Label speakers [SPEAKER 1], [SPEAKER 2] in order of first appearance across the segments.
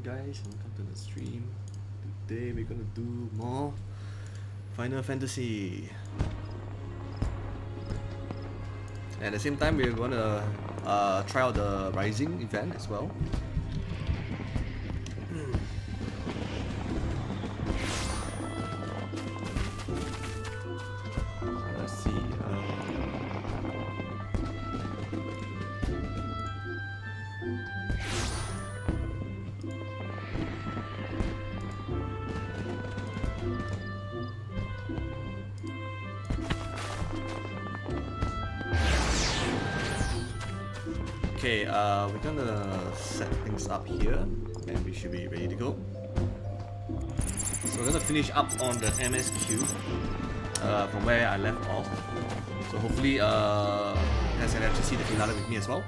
[SPEAKER 1] guys, welcome to the stream. Today we're gonna do more Final Fantasy. And at the same time we're gonna try out the Rising event as well. Let's see. Okay, we're gonna set things up here and we should be ready to go. So we're gonna finish up on the MSQ from where I left off. So hopefully you guys can actually see the finale with me as well.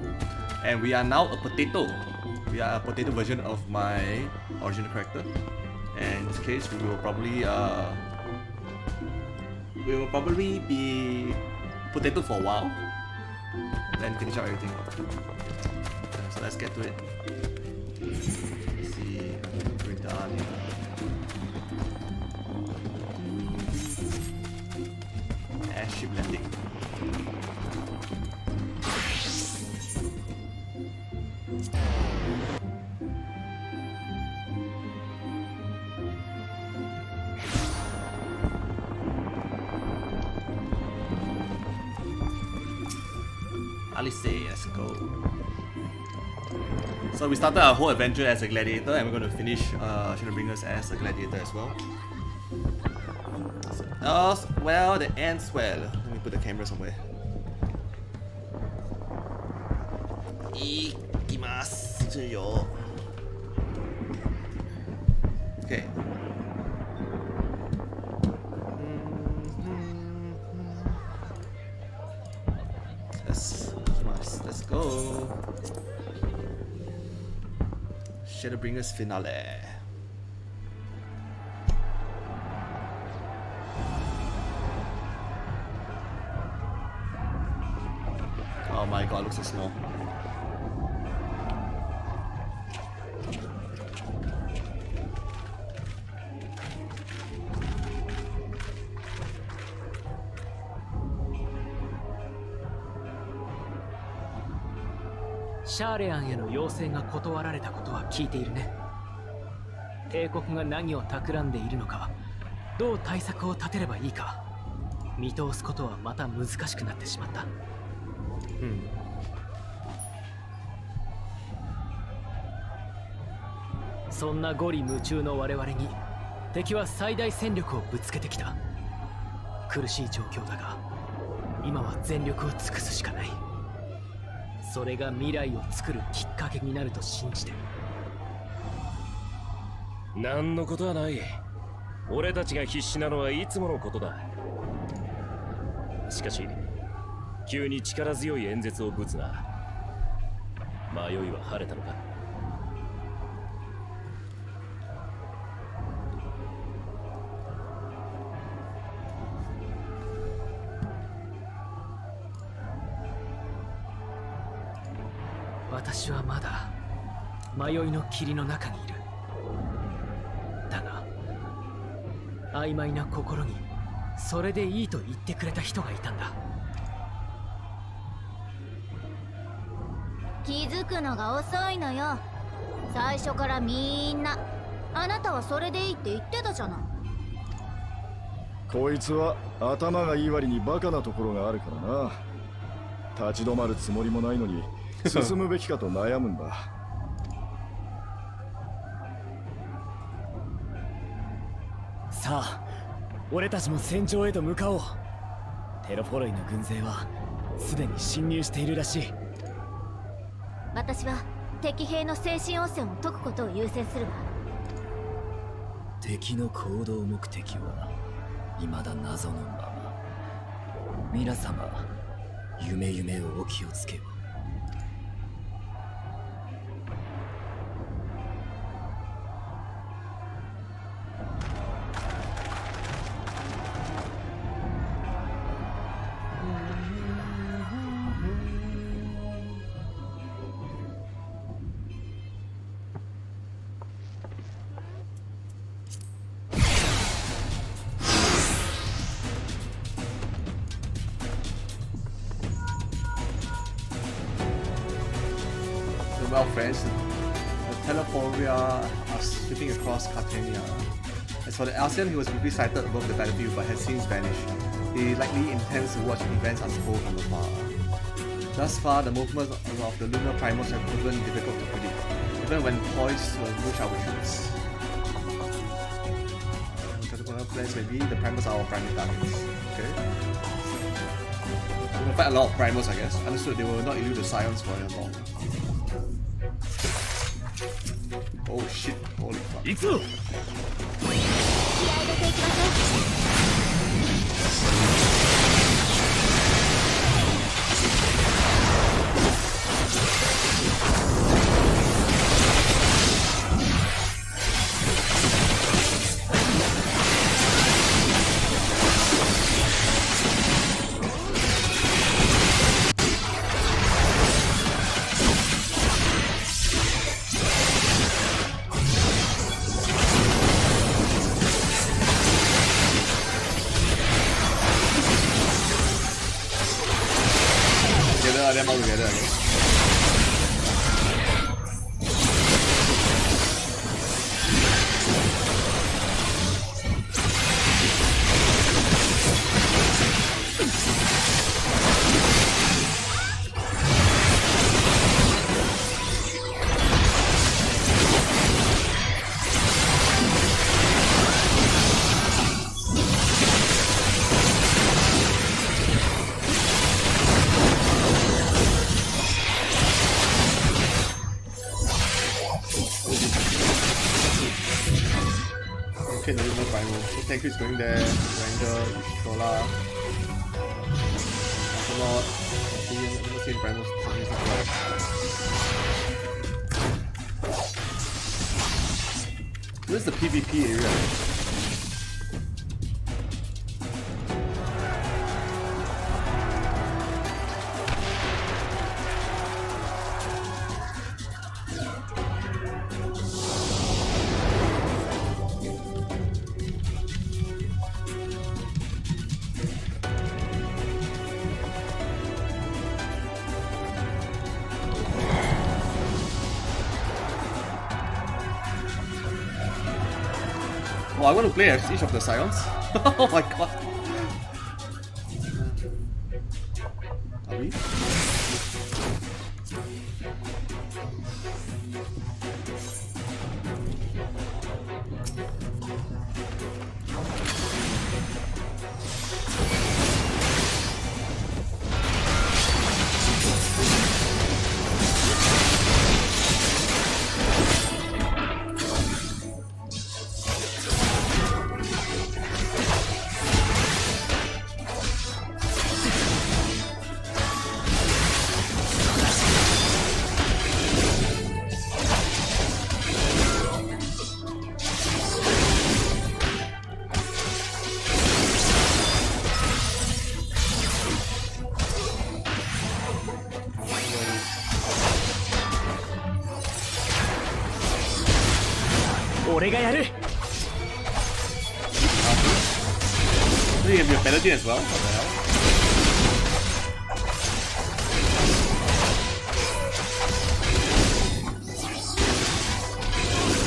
[SPEAKER 1] And we are now a potato. We are a potato version of my original character. And in this case we will probably be potato for a while. Then finish out everything. So let's get to it. Let's see, we're done. Airship landing. Alice, let's go. So we started our whole adventure as a gladiator and we're going to finish Shadowbringers as a gladiator as well. So, well, the ends well. Let me put the camera somewhere. Ikimasu. Okay. Let's go. Shadowbringers finale. Oh my god, looks so small.
[SPEAKER 2] シャーレアンへの要請が断られたことは聞いているね。帝国が何を企んでいるのか、どう対策を立てればいいか、見通すことはまた難しくなってしまった。そんなゴリ夢中の我々に敵は最大戦力をぶつけてきた。苦しい状況だが、今は全力を尽くすしかない。それが未来を作るきっかけになると信じてる。
[SPEAKER 3] 何のことはない。俺たちが必死なのはいつものことだ。しかし急に力強い演説をぶつな。迷いは晴れたのか？
[SPEAKER 2] 私はまだ迷いの霧の中にいる。だが曖昧な心にそれでいいと言ってくれた人がいたんだ。
[SPEAKER 4] 気づくのが遅いのよ。最初からみんなあなたはそれでいいって言ってたじゃない。
[SPEAKER 5] こいつは頭がいい割にバカなところがあるからな。立ち止まるつもりもないのに進むべきかと悩むんだ。
[SPEAKER 2] さあ、俺たちも戦場へと向かおう。テロフォロイの軍勢はすでに侵入しているらしい。
[SPEAKER 4] 私は敵兵の精神汚染を解くことを優先するわ。
[SPEAKER 6] 敵の行動目的は未だ謎のまま。皆様、夢をお気をつけよ。
[SPEAKER 1] well, friends, the Telephoria are sweeping across Cartania. As for the Alcyon, he was briefly sighted above the battlefield but has since vanished. He likely intends to watch events unfold from afar. Thus far, the movements of the lunar primals have proven difficult to predict, even when poised to ambush our troops. Plans maybe the primals are our primary targets. Okay. We're gonna fight a lot of primals, I guess. Understood, they will not elude the scions for very long. Oh shit, holy fuck.
[SPEAKER 2] 行くぞ。
[SPEAKER 4] 気合い入れていきまし
[SPEAKER 1] Get them all together, I guess. Okay, there is no primal. So Tank is going there, Ranger, Shola. Not. I've never seen primals for things like that. This is the PvP area. Oh, I want to play as each of the scions. Oh my god. Are we?
[SPEAKER 2] I can do it.
[SPEAKER 1] So you can be a paladin as well? What the hell?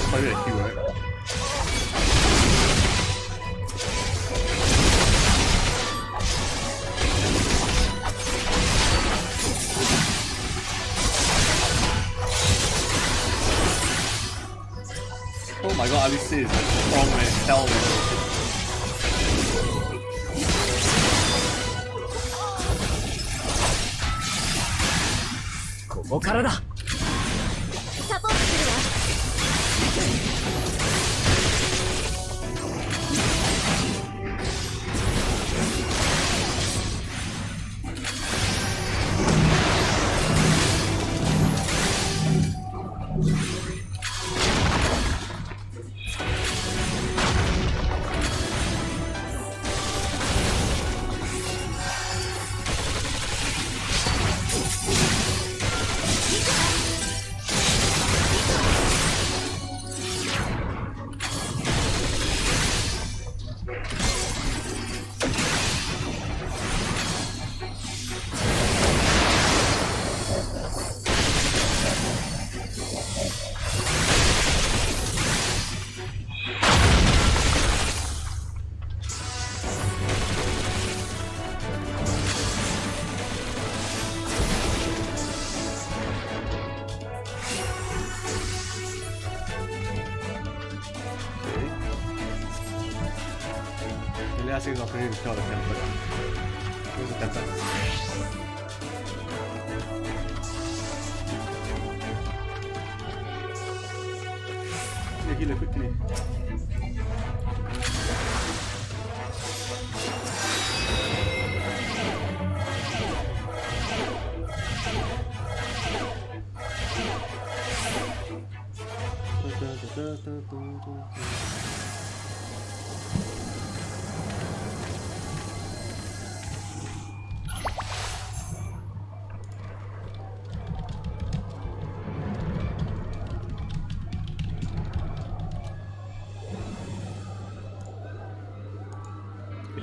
[SPEAKER 1] Probably a Q, right? Oh my god, Alice is strong as hell, man.
[SPEAKER 2] ここからだ。
[SPEAKER 4] サポートするわ。
[SPEAKER 1] last thing is opportunity to kill the temple. Where's the temple? Yeah, heal it quickly.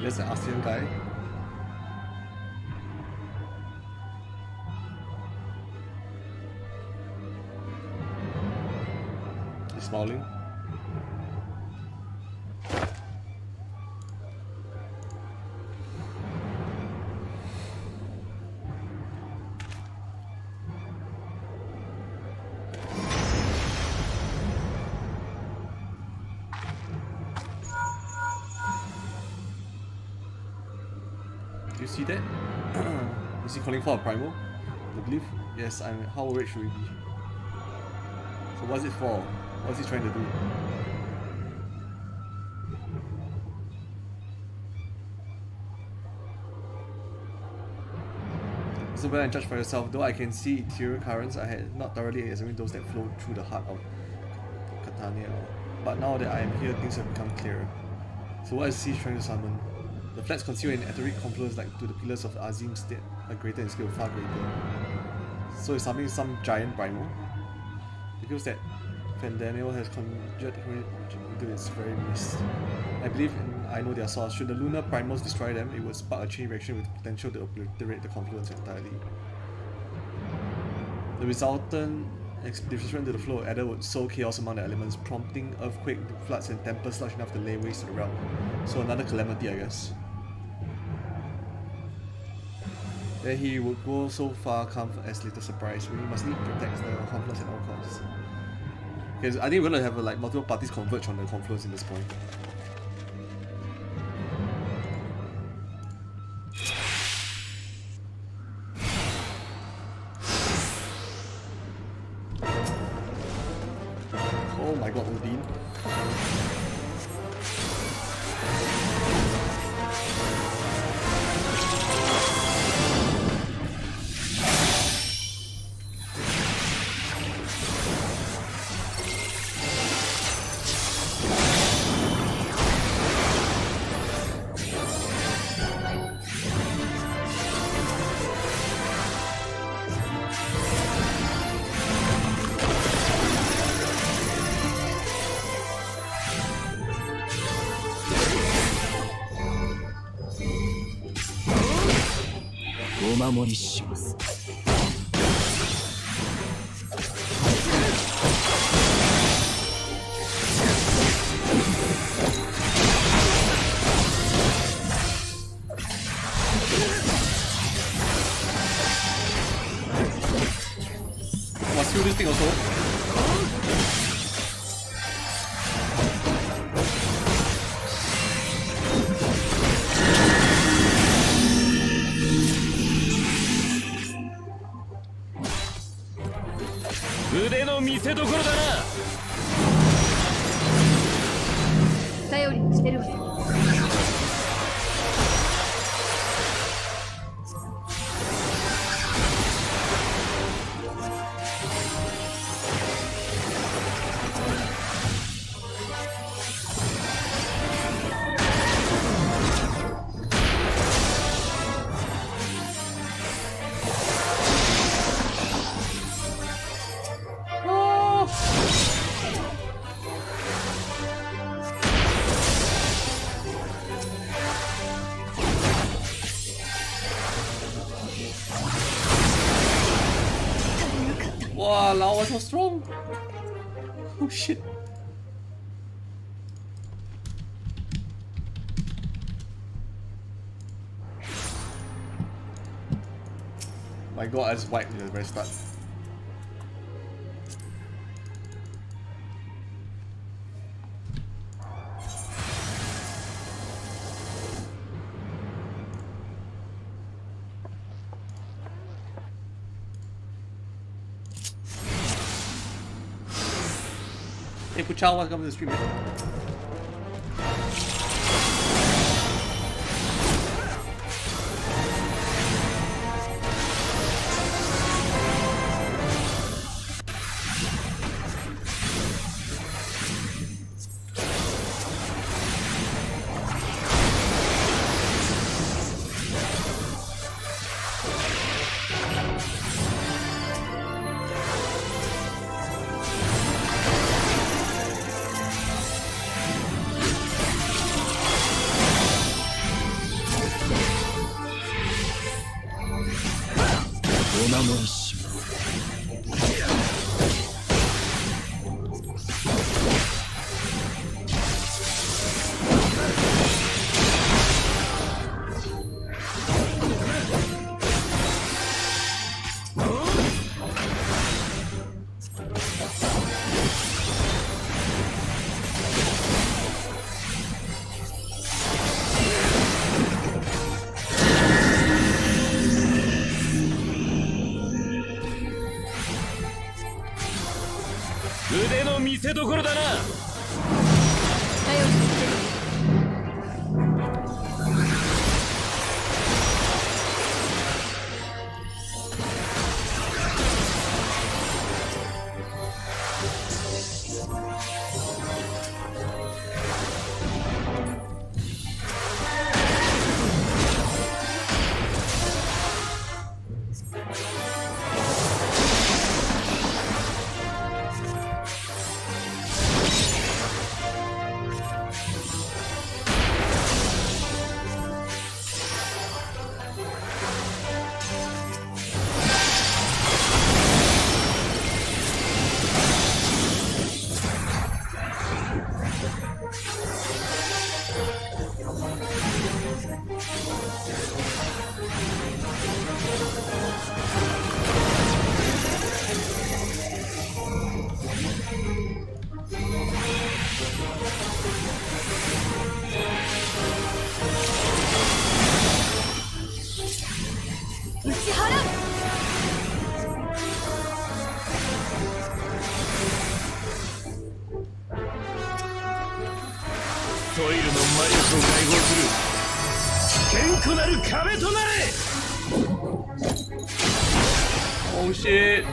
[SPEAKER 1] There's an ASEAN guy. He's smiling. Do you see that? Is he calling for a primal? The glyph? Yes, how worried should we be? So what's it for? What's he trying to do? So when I judge for yourself, though I can see ethereal currents, I had not thoroughly examined those that flow through the heart of Catania. But now that I am here, things have become clearer. So what is he trying to summon? The flats conceal an etheric confluence like to the pillars of Azim's state, a greater in scale, far greater. So it's summoning some giant primal. It feels that Fandaniel has conjured into its very mist. I believe I know their source. Should the lunar primals destroy them, it would spark a chain reaction with potential to obliterate the confluence entirely. The resultant disruption to the flow of Adder would sow chaos among the elements, prompting earthquake, floods, and tempests large enough to lay waste to the realm. So another calamity, I guess. That he would go so far come as little surprise. We must need to protect the confluence at all costs. Because I think we're gonna have like multiple parties converge on the confluence in this point. Oh my god, Odin.
[SPEAKER 6] お守りします。
[SPEAKER 1] Must kill this thing also. Wow, Lao was so strong. Oh shit. My god, I just wiped at the very start. Hey, Puchao, welcome to the stream, man.
[SPEAKER 3] 腕の見せ所だな。ソイルの魔力を解放する堅固なる壁となれ。
[SPEAKER 1] Oh shit.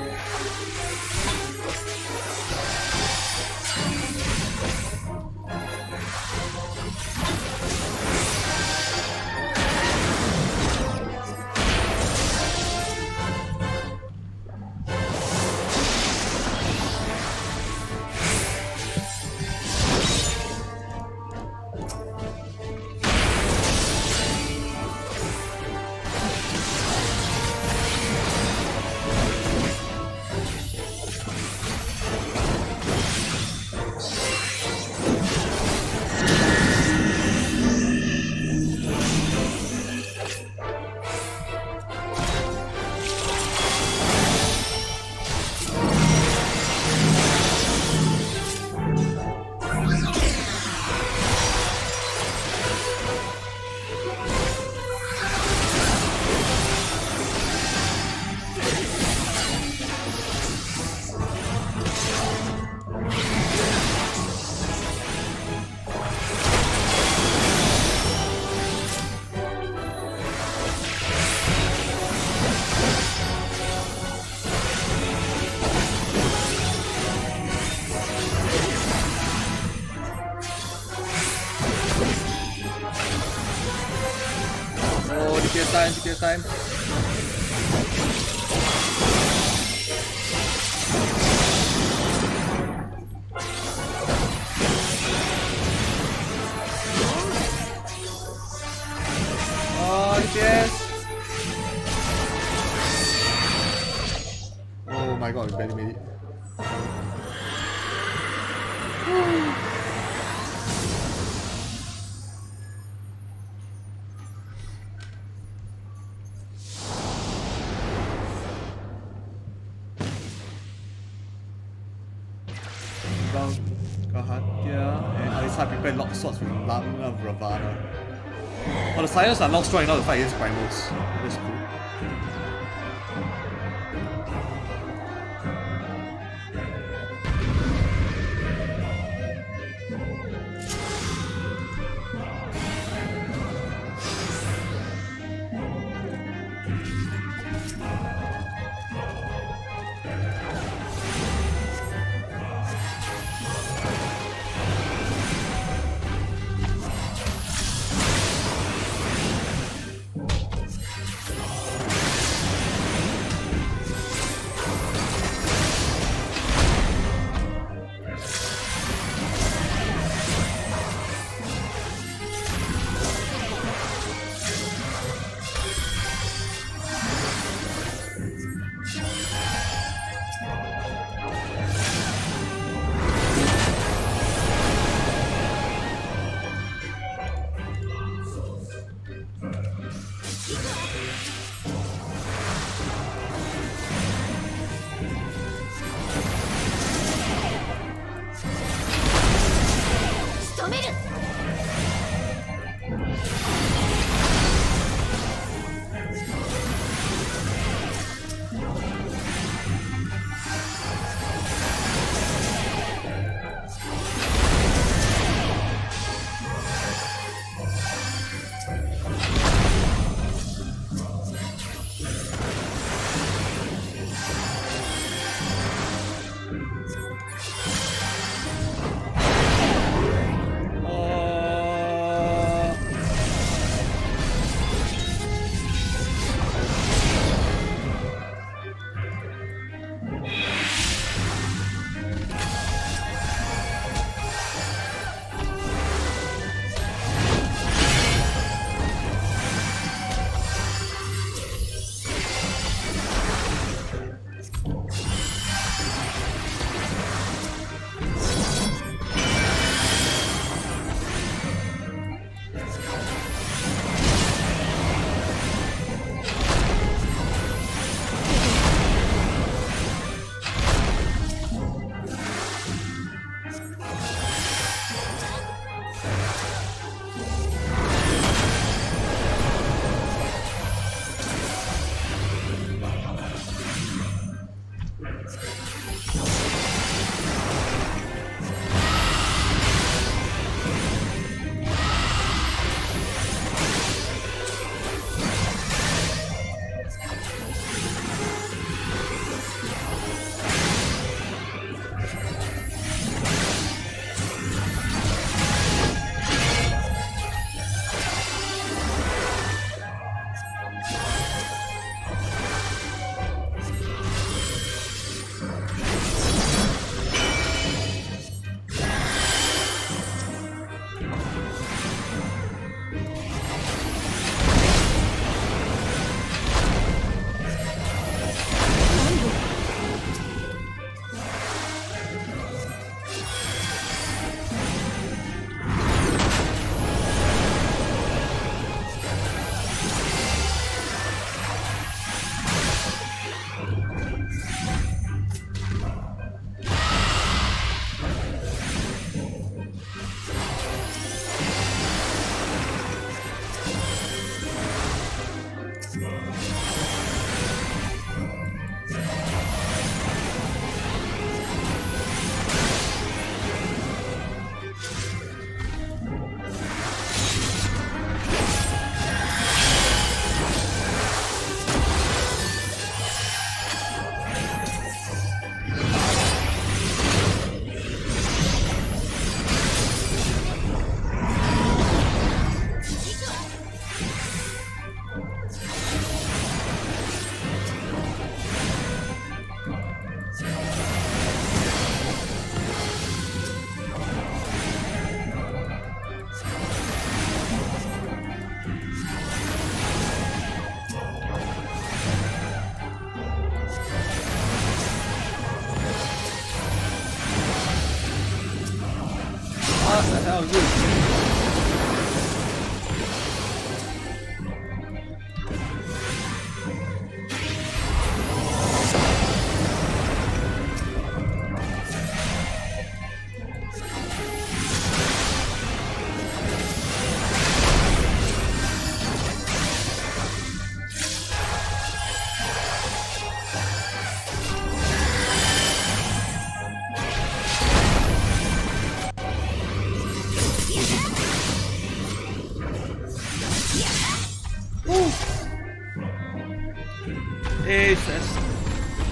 [SPEAKER 1] DPS time. Oh, DPS. Oh my god, we barely made it. And Alistar prepared lock swords with Lung of Ravana. Oh, the Sires are now strong enough to fight against Primals. That's cool.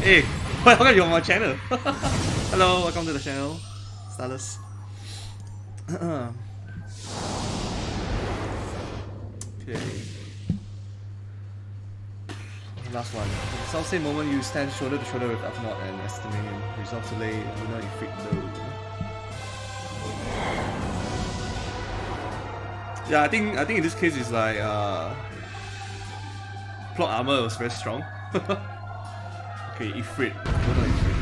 [SPEAKER 1] Hey, welcome to my channel. Hello, welcome to the channel, Stylus. Okay. Last one. Some same moment you stand shoulder to shoulder with Upnot and Estimanian. Resolve to lay Luna in freak low. Yeah, I think in this case it's like plot armor was very strong. Okay, Ifrit. Luna Ifrit.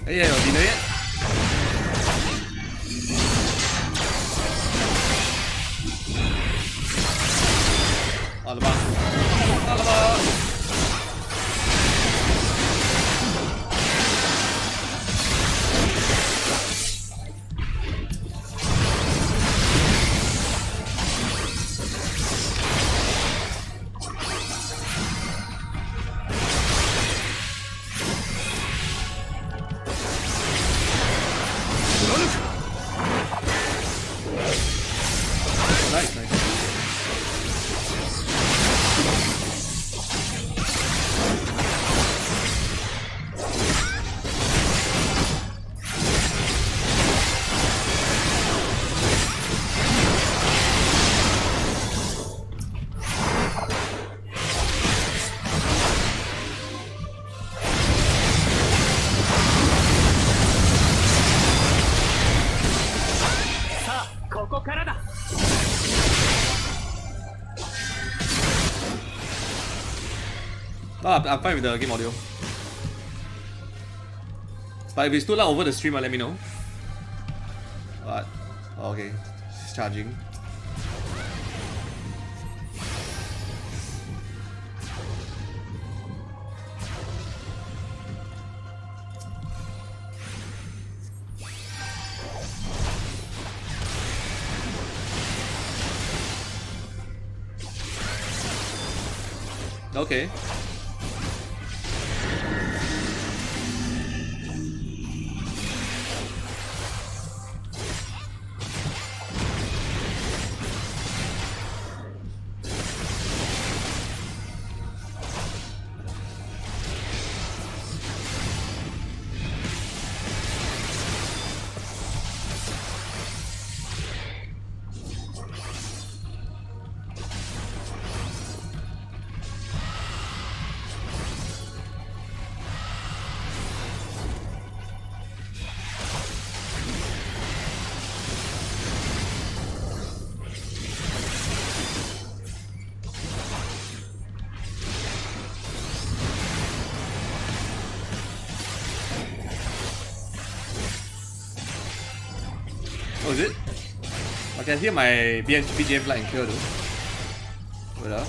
[SPEAKER 1] Yeah, do you know yet? Alamak. Alamak. Nice, nice. Oh, I'm fine with the game audio. But if it's too loud over the stream, let me know. What? Oh, okay. It's charging. Okay. Oh, is it? I can hear my BGM flag and kill though. Wait up.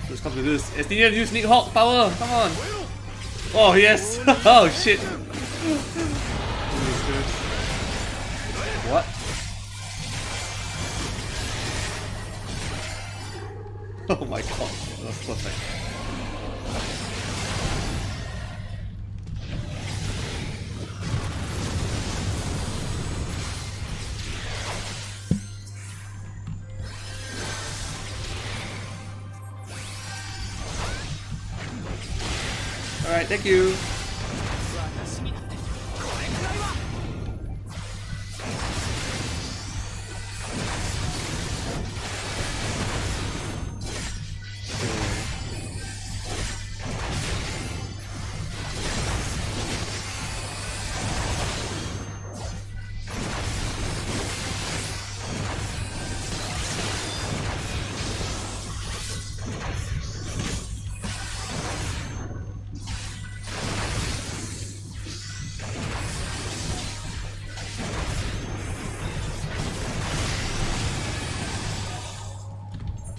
[SPEAKER 1] Let's come to this. Estinian use Nick Hawk power! Come on! Oh, yes! Oh, shit! What? Oh my god, that's perfect. Alright, thank you.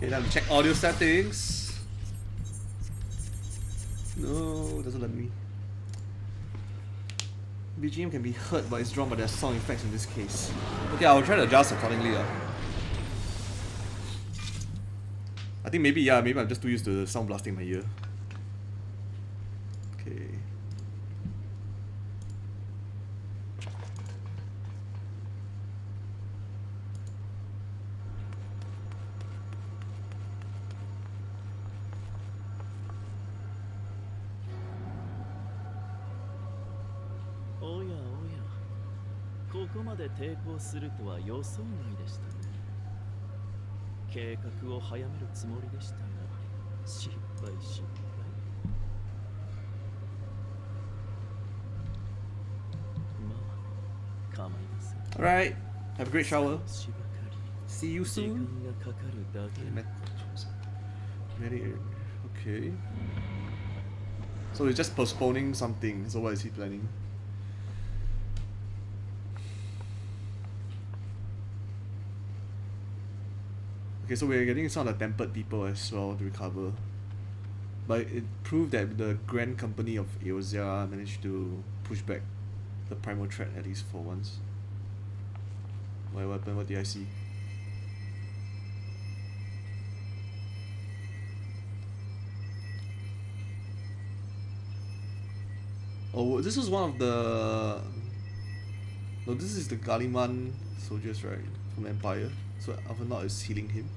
[SPEAKER 1] Okay, now check audio settings. No, it doesn't let me. BGM can be heard, but it's drawn by their sound effects in this case. Okay, I'll try to adjust accordingly. I think maybe I'm just too used to the sound blasting in my ear. Okay.
[SPEAKER 3] おやおや、ここまで抵抗するとは予想外でしたね。計画を早めるつもりでしたが、失敗失敗。まあ、構いません。
[SPEAKER 1] Alright, have a great shower.
[SPEAKER 3] しばかり
[SPEAKER 1] See you
[SPEAKER 3] 時間
[SPEAKER 1] soon.
[SPEAKER 3] がかかるだけ。
[SPEAKER 1] Okay. So he's just postponing something. So what is he planning? Okay, so we're getting some of the tempered people as well to recover. But it proved that the Grand Company of Eosia managed to push back the primal threat at least for once. What happened? What did I see? Oh, this is one of the... No, this is the Galiman soldiers, right? From Empire. So Avenant is healing him.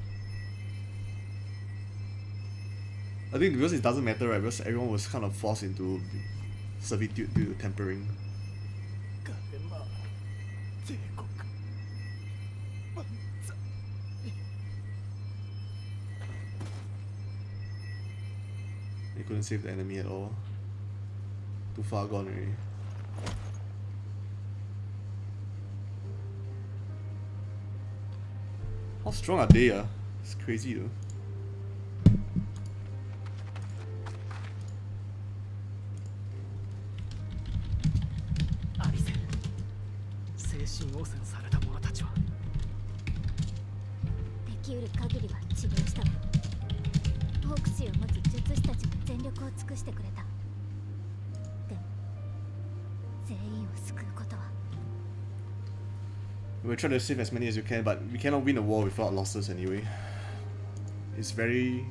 [SPEAKER 1] I think because it doesn't matter, right? Because everyone was kind of forced into servitude due to tempering. They couldn't save the enemy at all. Too far gone already. How strong are they? It's crazy though.
[SPEAKER 2] アリゼ、精神汚染された者たちは
[SPEAKER 4] できうる限りは治療したわ。ホークシーを持つ術師たちも全力を尽くしてくれた。でも全員を救うことは
[SPEAKER 1] We'll try to save as many as we can, but we cannot win a war without losses anyway. It's very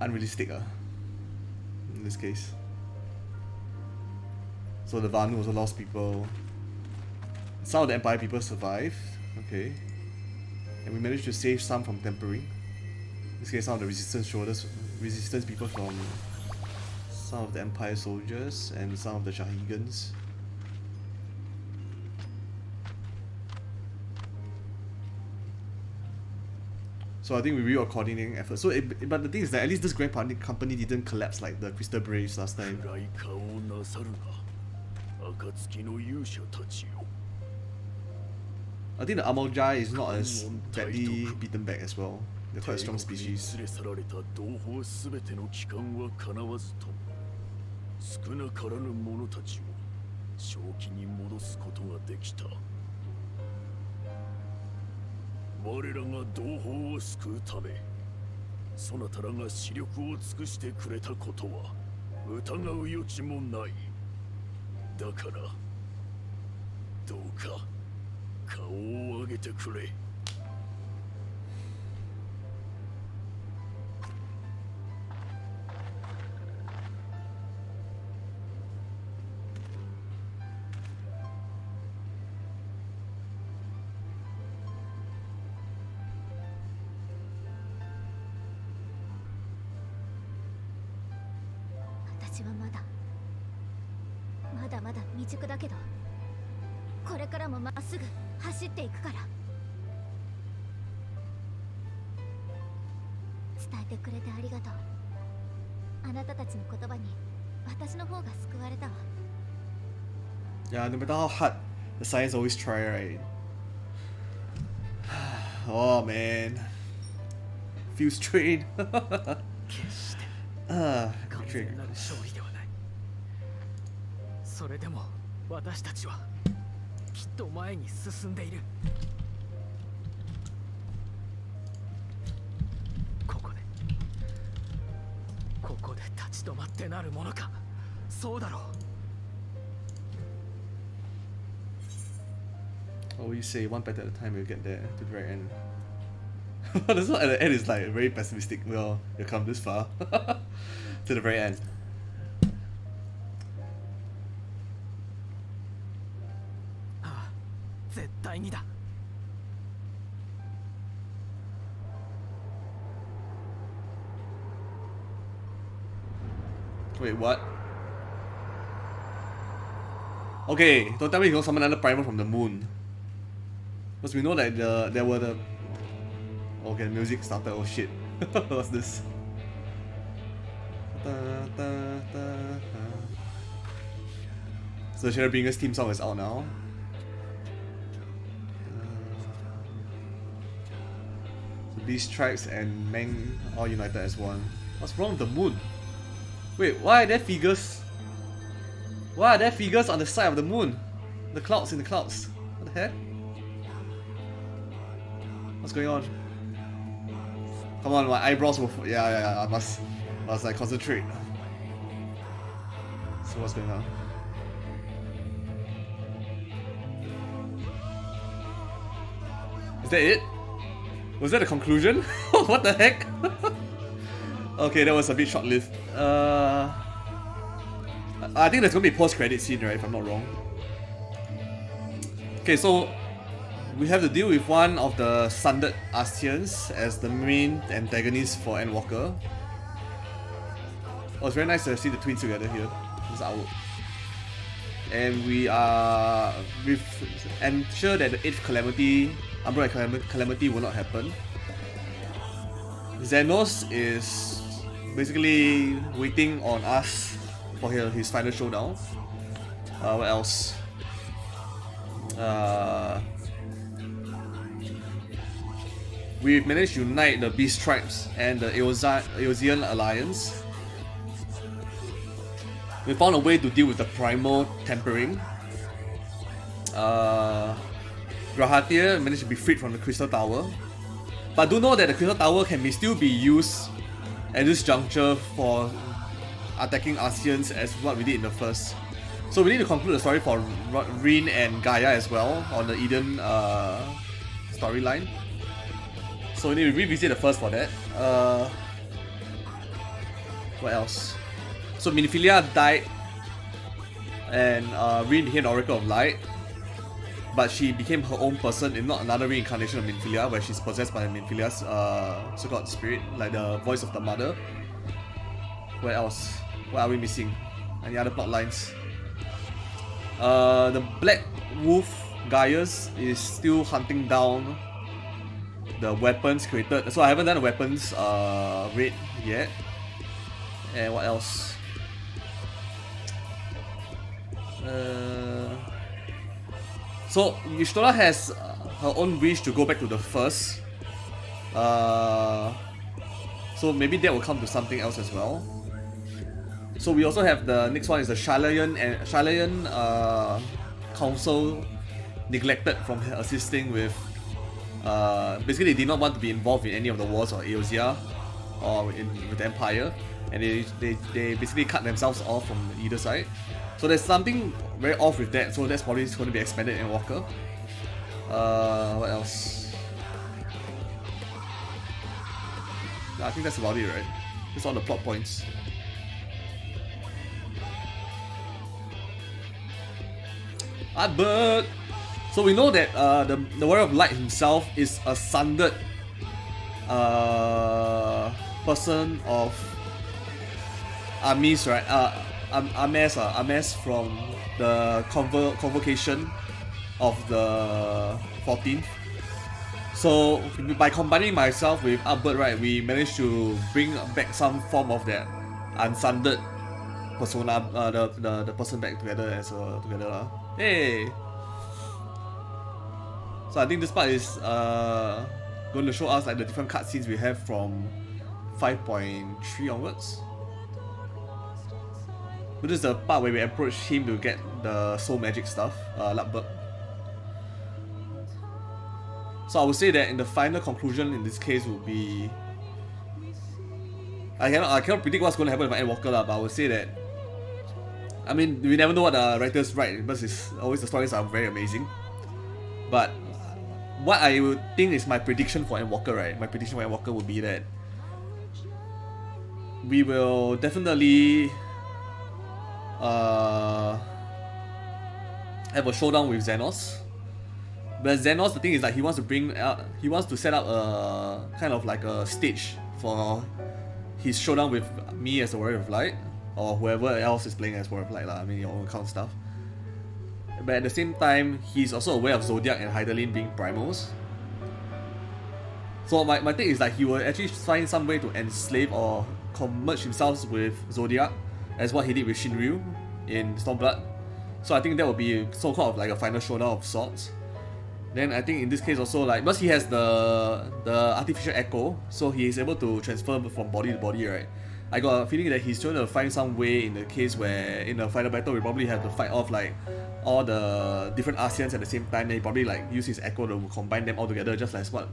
[SPEAKER 1] unrealistic in this case. So the Vanu also lost people. Some of the Empire people survived, okay. And we managed to save some from tempering. In this case, some of the resistance people from some of the Empire soldiers and some of the Shahigans. So I think we were coordinating efforts. So, but the thing is that at least this Grand Company didn't collapse like the Crystal Braves last time.
[SPEAKER 3] 暗い顔をなさるな、暁の勇者たちよ。
[SPEAKER 1] I think the Amoljai is not as badly beaten back as well. They're quite a strong
[SPEAKER 3] 帝国に
[SPEAKER 1] species.
[SPEAKER 3] 連れ去られた同胞すべての帰還は叶わずとも、少なからぬ者たちを正気に戻すことができた。我らが同胞を救うため、そなたらが視力を尽くしてくれたことは疑う余地もない。だからどうか顔を上げてくれ。
[SPEAKER 4] 私はまだまだ未熟だけど、これからもまっすぐ走っていくから。伝えてくれてありがとう。あなたたちの言葉に私の方が救われたわ。
[SPEAKER 1] Yeah, no matter how hard, the science always try, right? Oh man. Feels strained.
[SPEAKER 2] 決して
[SPEAKER 1] Ah,
[SPEAKER 2] 完
[SPEAKER 1] victory.
[SPEAKER 2] 全なる勝利ではない。それでも私たちはきっと前に進んでいる。立ち止まってなるものか。そうだろう。
[SPEAKER 1] Oh, you say one battle at a time, we'll get there to the very end. That's not at the end, is like very pessimistic. Well, you come this far to the very end.
[SPEAKER 2] Ah, 絶対にだ。
[SPEAKER 1] Wait, what? Okay, don't tell me you can summon another primal from the moon. Because we know that there were the... Okay, the music started, oh shit. What's this? So the Shadowbringers theme song is out now. So these tribes and Meng all united as one. What's wrong with the moon? Wait, why are there figures? Why are there figures on the side of the moon? The clouds in the clouds. What the heck? What's going on? Come on, my eyebrows will... Yeah, I must like concentrate. So what's going on? Is that it? Was that the conclusion? What the heck? Okay, that was a bit short-lived. I think there's gonna be a post-credit scene, right? If I'm not wrong. Okay, so we have to deal with one of the Sundered Ascians as the main antagonist for Endwalker. Oh, it's very nice to see the twins together here. This artwork. And we've ensured that the 8th Calamity, Umbrella Calamity, will not happen. Xenos is basically waiting on us for his final showdown. What else? We've managed to unite the Beast Tribes and the Eosian Alliance. We found a way to deal with the primal tempering. Grahatir managed to be freed from the Crystal Tower. But do know that the Crystal Tower can still be used at this juncture for attacking Ascians as what we did in the first. So we need to conclude the story for Rin and Gaia as well on the Eden storyline. So we need to revisit the first for that. What else? So Minfilia died and Rin became the Oracle of Light. But she became her own person in not another reincarnation of Minfilia where she's possessed by Minfilia's so-called spirit, like the voice of the mother. What else? What are we missing? Any other plot lines? The Black Wolf Gaius is still hunting down the weapons created. So I haven't done the weapons raid yet. And what else? So Y'shtola has her own wish to go back to the first. So maybe that will come to something else as well. So we also have the next one is the Shalayan Council neglected from assisting with. Basically, they did not want to be involved in any of the wars of Eosia or with the Empire, and they basically cut themselves off from either side. So there's something very off with that. So that's probably going to be expanded in Walker. What else? I think that's about it, right? That's all the plot points. But so we know that the Warrior of Light himself is a sundered person of Amis, right? Ames from the convocation of the 14th. So by combining myself with Albert, right, we managed to bring back some form of that unsundered persona, the person back together as together. Hey. So I think this part is going to show us like the different cutscenes we have from 5.3 onwards. But this is the part where we approach him to get the soul magic stuff, Lapberg. So I would say that in the final conclusion in this case would be I cannot predict what's going to happen with Endwalker lah, but I would say that, I mean, we never know what the writers write because it's always the stories are very amazing. But what I would think is my prediction for Endwalker, right? My prediction for Endwalker would be that we will definitely have a showdown with Xenos. But Xenos, the thing is like he wants to set up a kind of like a stage for his showdown with me as the Warrior of Light, or whoever else is playing as Warrior of Light lah. I mean, your own account stuff. But at the same time, he's also aware of Zodiac and Hydaelyn being primals. So my thing is like he will actually find some way to enslave or merge himself with Zodiac, as what he did with Shinryu in Stormblood. So I think that will be so-called like a final showdown of sorts. Then I think in this case also, like, because he has the artificial echo, so he is able to transfer from body to body, right? I got a feeling that he's trying to find some way in the case where in a final battle we probably have to fight off like all the different Arceans at the same time. Then he probably like use his echo to combine them all together, just like what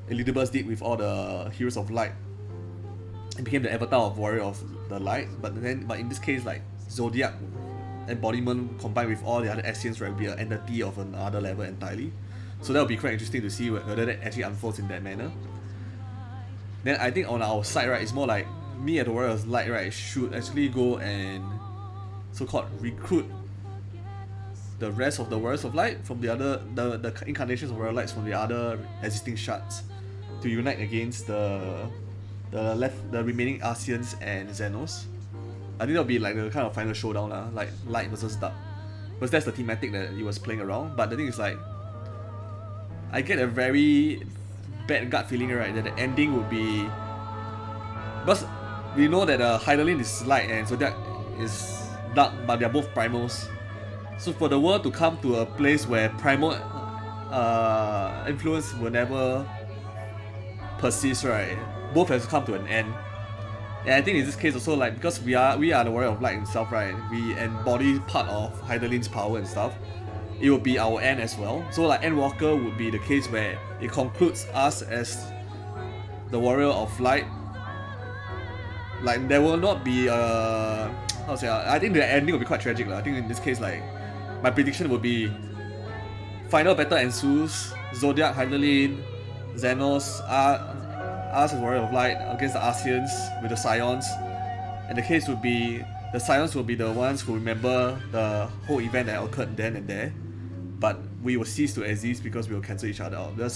[SPEAKER 1] Elidibus did with all the Heroes of Light. It became the avatar of Warrior of the Light. But in this case, like Zodiac embodiment combined with all the other Ascians, right, will be an entity of another level entirely. So that will be quite interesting to see whether that actually unfolds in that manner. Then I think on our side, right, it's more like me at the Warrior of Light, right, should actually go and so-called recruit the rest of the Warriors of Light from the other the incarnations of Warrior Lights from the other existing shards to unite against the remaining Arceans and Xenos. I think that'll be like the kind of final showdown lah, like Light versus Dark. Because that's the thematic that he was playing around. But the thing is like, I get a very bad gut feeling, right, that the ending would be, because we know that Hydaelyn is Light and Zodiac is Dark, but they're both primals. So for the world to come to a place where primal influence will never persist, right, both has to come to an end. And I think in this case also, like, because we are the Warrior of Light himself, right, we embody part of Hydaelyn's power and stuff, it will be our end as well. So like Endwalker would be the case where it concludes us as the Warrior of Light. Like there will not be I think the ending will be quite tragic. I think in this case, like, my prediction would be final battle ensues, Zodiac, Hydaelyn, Xenos, us as Warrior of Light against the Arceans with the Scions. And the case would be, the Scions will be the ones who remember the whole event that occurred then and there. But we will cease to exist because we will cancel each other out. That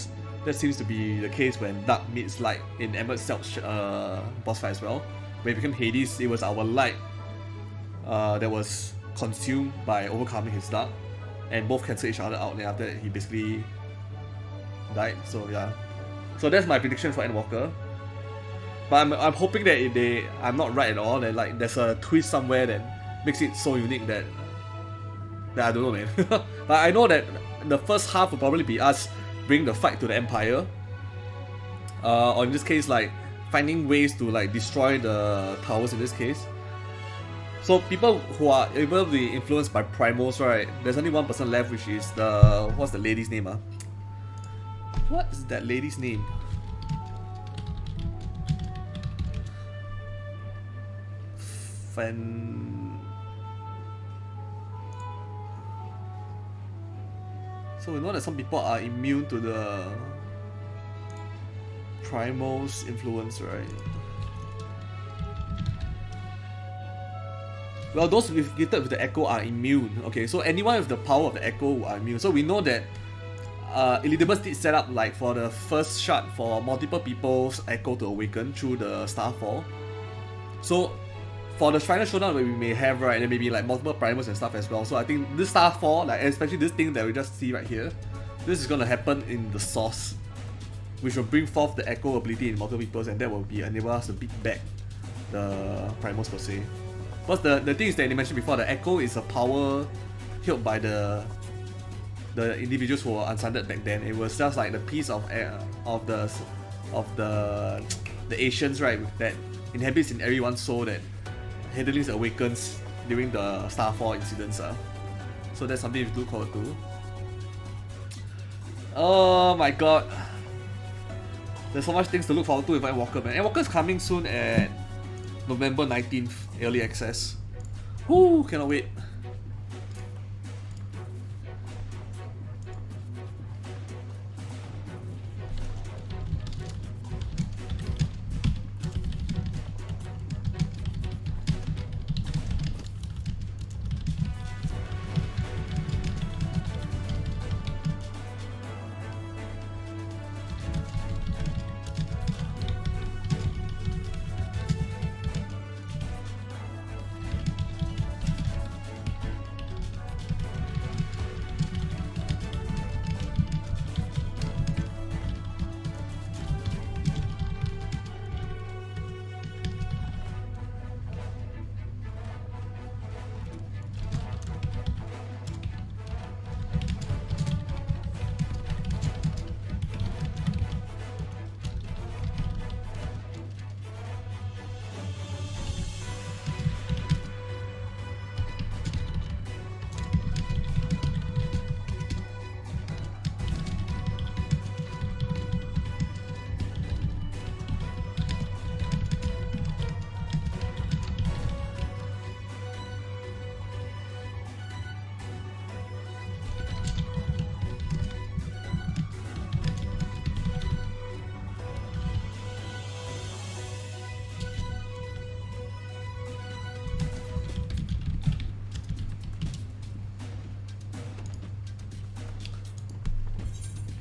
[SPEAKER 1] seems to be the case when Dark meets Light in Emmet Self's boss fight as well. When it became Hades, it was our Light that was consumed by overcoming his Dark, and both cancel each other out, and after that he basically died. So yeah. So that's my prediction for Endwalker. But I'm hoping that I'm not right at all, that like there's a twist somewhere that makes it so unique that I don't know, man. But I know that the first half will probably be us bringing the fight to the Empire. Or in this case, like finding ways to like destroy the towers in this case. So people who are able to be influenced by primals, right? There's only one person left, which is what's the lady's name? What is that lady's name? So we know that some people are immune to the primal's influence, right? Well, those gifted with the Echo are immune. Okay, so anyone with the power of the Echo are immune. So we know that Elidibus did set up, like, for the first shard for multiple people's Echo to awaken through the Starfall. So for the final showdown that we may have, right, there may be like multiple primals and stuff as well. So I think this Starfall, like especially this thing that we just see right here, this is gonna happen in the source, which will bring forth the Echo ability in multiple peoples, and that will be enable us to beat back the primals per se. Because the thing is that you mentioned before, the Echo is a power held by the individuals who were unsundered back then. It was just like the piece of the Asians, right, that inhabits in everyone's soul that Hydaelyn awakens during the Starfall incidents. So that's something we look forward to. Oh my god. There's so much things to look forward to with Endwalker, man. Endwalker is coming soon at November 19th, early access. Whoo, cannot wait.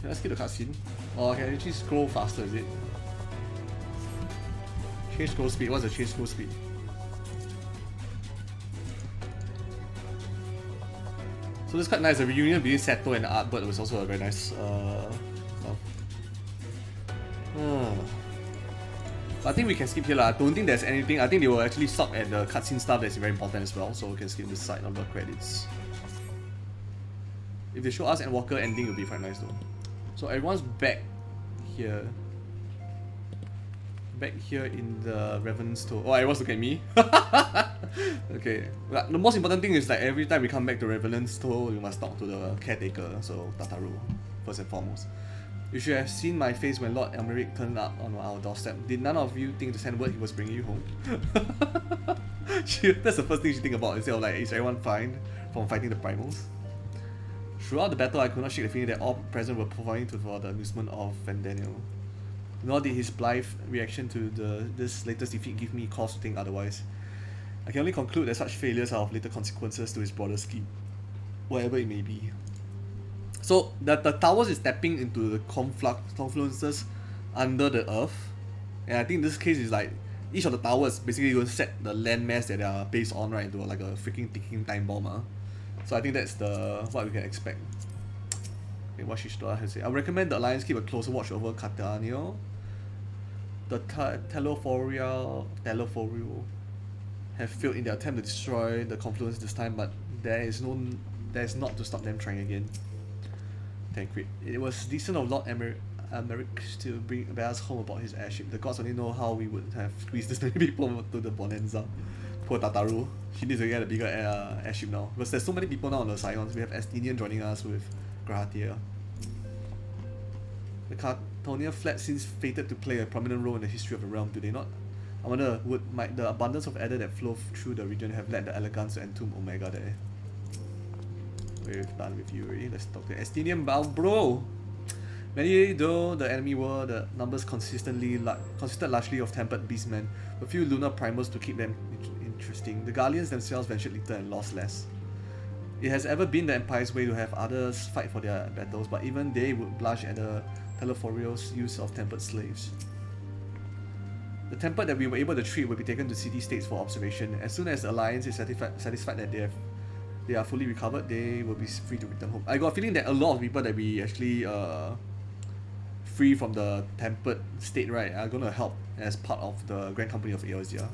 [SPEAKER 1] Can I skip the cutscene? Oh, can I actually scroll faster, is it? Change scroll speed. What's the change scroll speed? So this is quite nice. The reunion between Seto and the Artbird was also a very nice stuff. But I think we can skip here lah. I don't think there's anything. I think they will actually stop at the cutscene stuff that's very important as well. So we can skip this side of the credits. If they show us Endwalker ending, it will be quite nice though. So everyone's back here. Back here in the Revenant's Toll. Oh, everyone's looking at me. Okay. But the most important thing is like every time we come back to Revenant's Toll, you must talk to the caretaker, so Tataru, first and foremost. You should have seen my face when Lord Elmeric turned up on our doorstep. Did none of you think to send word he was bringing you home? That's the first thing you think about instead of like, is everyone fine from fighting the primals? Throughout the battle, I could not shake the feeling that all present were providing for the amusement of Vandaniel. Nor did his blithe reaction to this latest defeat give me cause to think otherwise. I can only conclude that such failures are of later consequences to his broader scheme, whatever it may be. So the towers is tapping into the confluences under the earth, and I think in this case is like each of the towers basically going to set the landmass that they are based on, right, into like a freaking ticking time bomb. So I think that's what we can expect. Okay, what Shishtora has said. I recommend the Alliance keep a closer watch over Catania. The Telephorio have failed in their attempt to destroy the confluence this time, but there is not to stop them trying again. Tancred. It was decent of Lord Emeric to bring us home about his airship. The gods only know how we would have squeezed this many people to the Bonanza. Poor Tataru. She needs to get a bigger airship now. Because there's so many people now on the Scions. We have Estinian joining us with Grahatia. The Cartonia flat seems fated to play a prominent role in the history of the realm, do they not? I wonder, might the abundance of ether that flow through the region have led the elegance to entomb Omega there? We're done with you already. Let's talk to Estinian bound bro. Many though the enemy were, the numbers consisted largely of tempered beastmen, a few lunar primals to keep them interesting. The Guardians themselves ventured little and lost less. It has ever been the Empire's way to have others fight for their battles, but even they would blush at the Telephorio's use of tempered slaves. The tempered that we were able to treat will be taken to city-states for observation. As soon as the Alliance is satisfied that they are fully recovered, they will be free to return home. I got a feeling that a lot of people that we actually free from the tempered state, right, are going to help as part of the Grand Company of Eorzea.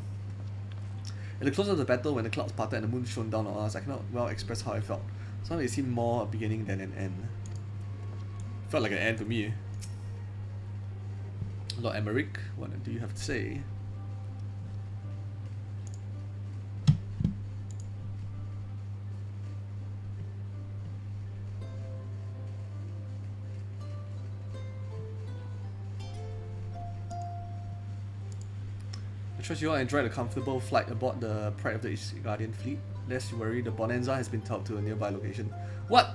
[SPEAKER 1] At the close of the battle, when the clouds parted and the moon shone down on us, I cannot well express how I felt. Sometimes it seemed more a beginning than an end. Felt like an end to me. Lord Emeric, what do you have to say? Trust you all enjoyed a comfortable flight aboard the Pride of the East Guardian fleet. Lest you worry, the Bonanza has been towed to a nearby location. What?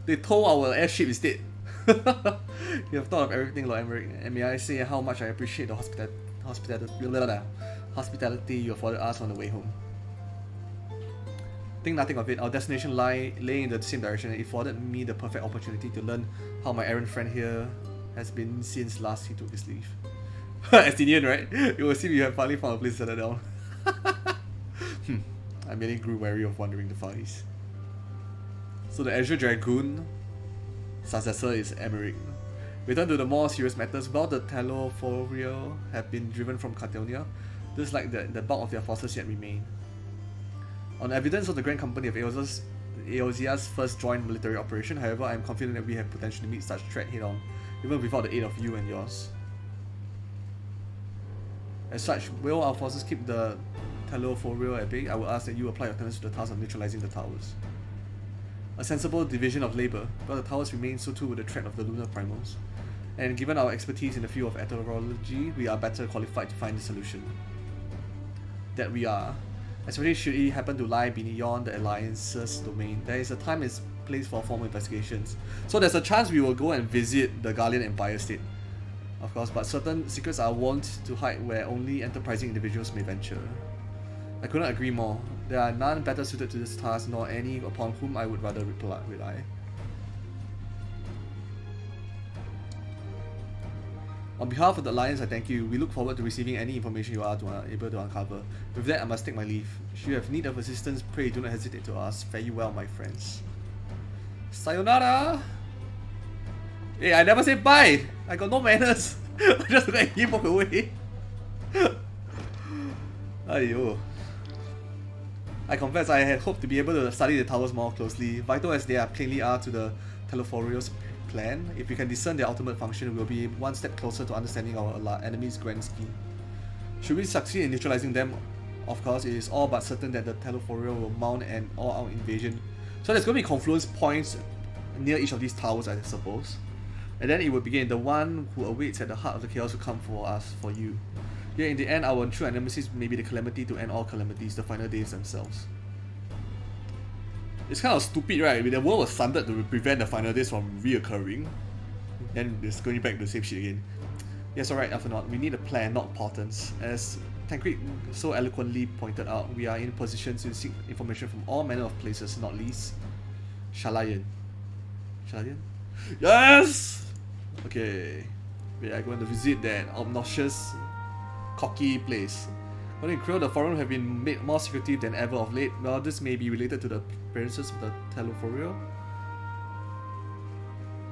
[SPEAKER 1] They tow our airship instead. You have thought of everything, Lord Emmerich, and may I say how much I appreciate the hospitality you afforded us on the way home. Think nothing of it. Our destination lay in the same direction, and it afforded me the perfect opportunity to learn how my errand friend here has been since last he took his leave. Estinian, right? It will seem you have finally found a place to settle down. I merely grew wary of wandering the Far East. So the Azure Dragoon successor is Emmerich. Return to the more serious matters. While the Telophorial have been driven from Cartonia, this like the bulk of their forces yet remain. On evidence of the Grand Company of Eosia's first joint military operation, however, I am confident that we have potentially meet such threat head-on, even without the aid of you and yours. As such, will our forces keep the Telophorial at bay? I will ask that you apply your talents to the task of neutralizing the towers. A sensible division of labor, but the towers remain, so too with the threat of the lunar primals. And given our expertise in the field of etherology, we are better qualified to find the solution. That we are. Especially should it happen to lie beyond the Alliance's domain. There is a time and place for formal investigations. So there's a chance we will go and visit the Guardian Empire State. Of course, but certain secrets are wont to hide where only enterprising individuals may venture. I could not agree more. There are none better suited to this task, nor any upon whom I would rather rely. On behalf of the Alliance, I thank you. We look forward to receiving any information you are able to uncover. With that, I must take my leave. Should you have need of assistance, pray do not hesitate to ask. Fare you well, my friends. Sayonara! Hey, I never said bye! I got no manners! I just let him walk away. Aiyo. I confess I had hoped to be able to study the towers more closely, vital as they plainly are to the Telophorial's plan. If we can discern their ultimate function, we will be one step closer to understanding our enemy's grand scheme. Should we succeed in neutralizing them, of course, it is all but certain that the Telophorial will mount an all-out invasion. So there's going to be confluence points near each of these towers, I suppose. And then it will begin. The one who awaits at the heart of the chaos will come for us, for you. Yet in the end, our true nemesis may be the calamity to end all calamities, the final days themselves. It's kind of stupid, right? The world was sundered to prevent the final days from reoccurring. Then it's going back to the same shit again. Yes, alright, Alphanaut, we need a plan, not portents. As Tancred so eloquently pointed out, we are in position to seek information from all manner of places, not least Shalayan. Shalayan? Yes! Okay. We are going to visit that obnoxious, cocky place. According to Krill, the forum have been made more secretive than ever of late. Well, this may be related to the appearances of the Telophorial.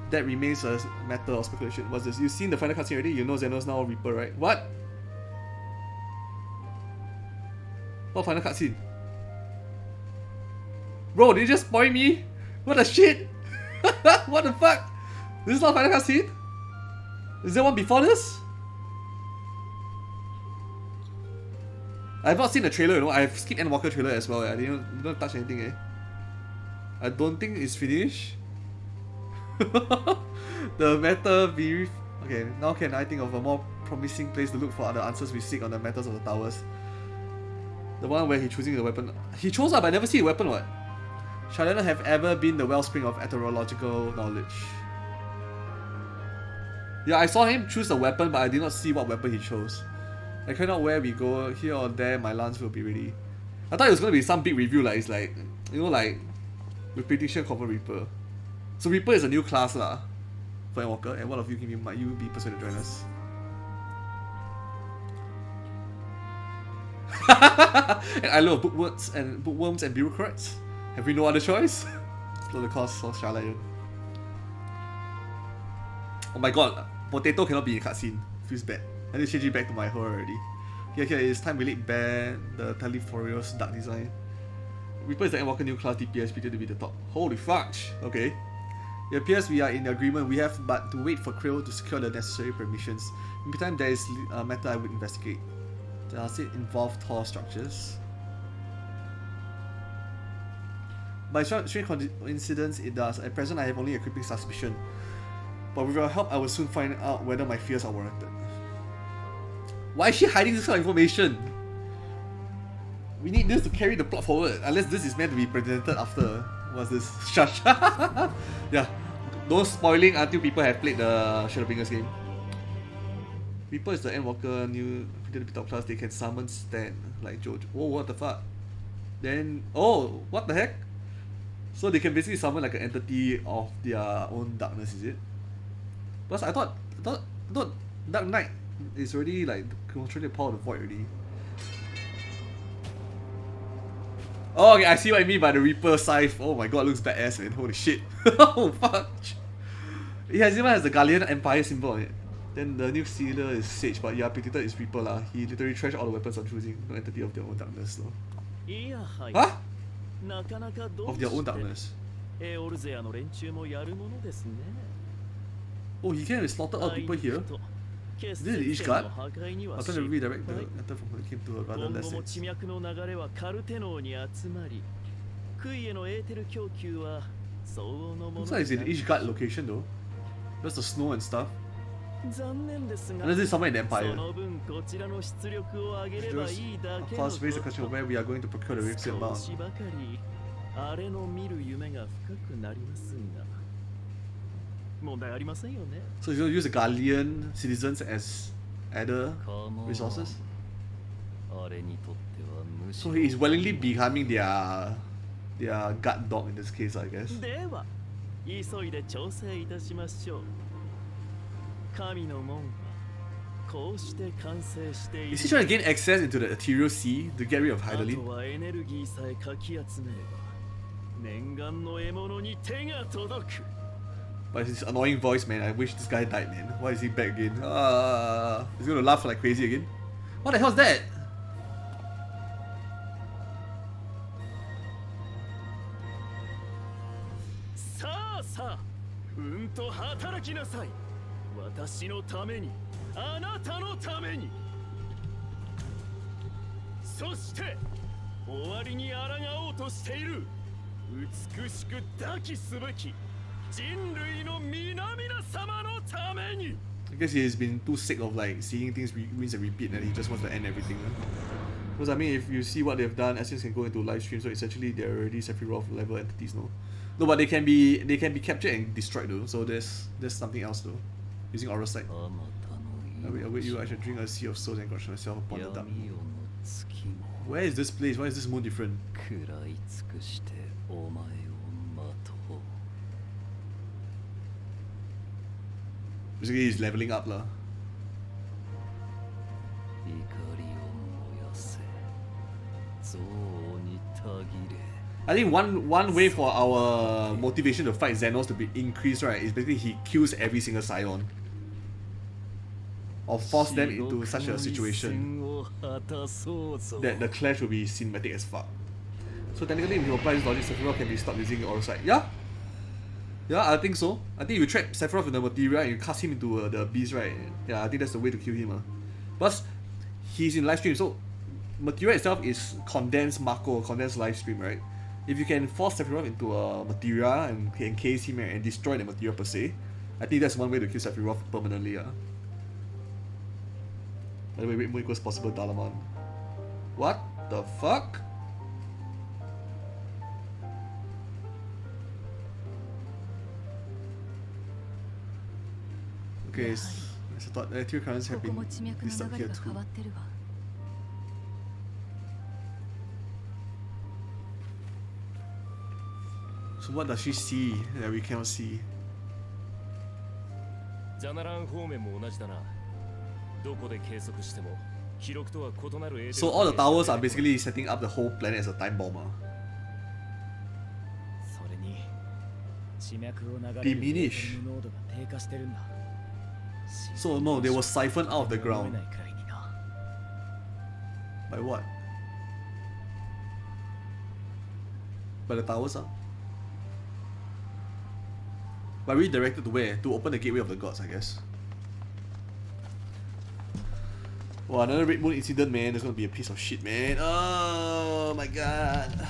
[SPEAKER 1] That remains a matter of speculation. What's this? You've seen the final cutscene already? You know Xenos now Reaper, right? What? What final cutscene? Bro, did you just spoil me? What the shit? What the fuck? This is not final cutscene? Is there one before this? I've not seen the trailer, you know. I've skipped Endwalker trailer as well. I didn't touch anything, eh. I don't think it's finished. The matter brief. Okay, now can I think of a more promising place to look for the answers we seek on the matters of the towers? The one where he's choosing the weapon. He chose up, I never see a weapon, what? Shall not have ever been the wellspring of etherological knowledge. Yeah, I saw him choose a weapon, but I did not see what weapon he chose. I cannot where we go, here or there, my lance will be ready. I thought it was going to be some big review, like it's like, you know, like Repetition Cover Reaper. So Reaper is a new class lah for Endwalker, and one of you might you be persuaded to join us. And I love bookworms and bureaucrats. Have we no other choice? Slow the cost for Shalayan. Oh my god, Potato cannot be in cutscene. Feels bad. I need to change it back to my horror already. Here, it's time we lead ban the Telophorial's dark design. Reaper is the Endwalker new class DPS, pretty to be the top. Holy fuck! Okay. It appears we are in agreement. We have but to wait for Krill to secure the necessary permissions. In the meantime, there is a matter I would investigate. Does it involve tall structures? By strange coincidence, it does. At present, I have only a creeping suspicion. But with your help, I will soon find out whether my fears are warranted. Why is she hiding this kind of information? We need this to carry the plot forward. Unless this is meant to be presented after. What's this? Shush. Yeah. No spoiling until people have played the Shadowbringers game. Reaper is the Endwalker, new top class. They can summon Stan like Jojo. Oh, what the fuck? Then, oh, what the heck? So they can basically summon like an entity of their own darkness, is it? Plus, I thought Dark Knight is already like controlling the power of the void already. Oh, okay, I see what I mean by the Reaper scythe. Oh my god, it looks badass, man. Holy shit. Oh, fuck. It even has the Gallian Empire symbol on it. Then the new sealer is Sage, but yeah, predicted is Reaper lah. He literally trashed all the weapons on choosing no entity of their own darkness. So. Huh? Of their own darkness. Oh, he can slaughter all people here. Is this the Ish guard? I'll try to redirect the enter from when it came to a rather less sense. Looks like it's in the Ish guard location though. There's the snow and stuff. Unless it's somewhere in the Empire. Of course, raise the question of where we are going to procure the requisite amount. So you're going to use the Gallian citizens as other resources? So he is willingly becoming their guard dog in this case, I guess. Is he trying to gain access into the Ethereal Sea to get rid of Hydaelyn? But it's his annoying voice, man. I wish this guy died, man. Why is he back again? He's gonna laugh like crazy again. What the hell is that? I guess he has been too sick of like seeing things rinse and repeat and he just wants to end everything. Because I mean, if you see what they've done, Essence can go into live stream, so essentially they're already Sephiroth level entities, no? No, but they can be captured and destroyed though, so there's something else though. Using Aura Sight. I wait you, I should drink a sea of souls and crush myself upon the dark. Where is this place? Why is this moon different? Basically he's leveling up lah. I think one way for our motivation to fight Xenos to be increased, right, is basically he kills every single Scion. Or force them into such a situation that the clash will be cinematic as fuck. So technically if you apply this logic, Sephiroth can be stopped using Aura Sight. Yeah? Yeah, I think so. I think if you trap Sephiroth in the materia and you cast him into the beast, right? Yeah, I think that's the way to kill him. Plus, he's in live stream, so materia itself is condensed Mako, condensed live stream, right? If you can force Sephiroth into a materia and encase him and destroy the materia per se, I think that's one way to kill Sephiroth permanently. By the way, wait more equals possible Dalaman. What the fuck? Okay, so I thought the two currents have been listed here too. So what does she see that we cannot see? So all the towers are basically setting up the whole planet as a time bomber. Diminish. So no, they were siphoned out of the ground. By what? By the towers, But redirected to where? To open the gateway of the gods, I guess. Wow, another Red Moon incident, man. There's gonna be a piece of shit, man. Oh my god.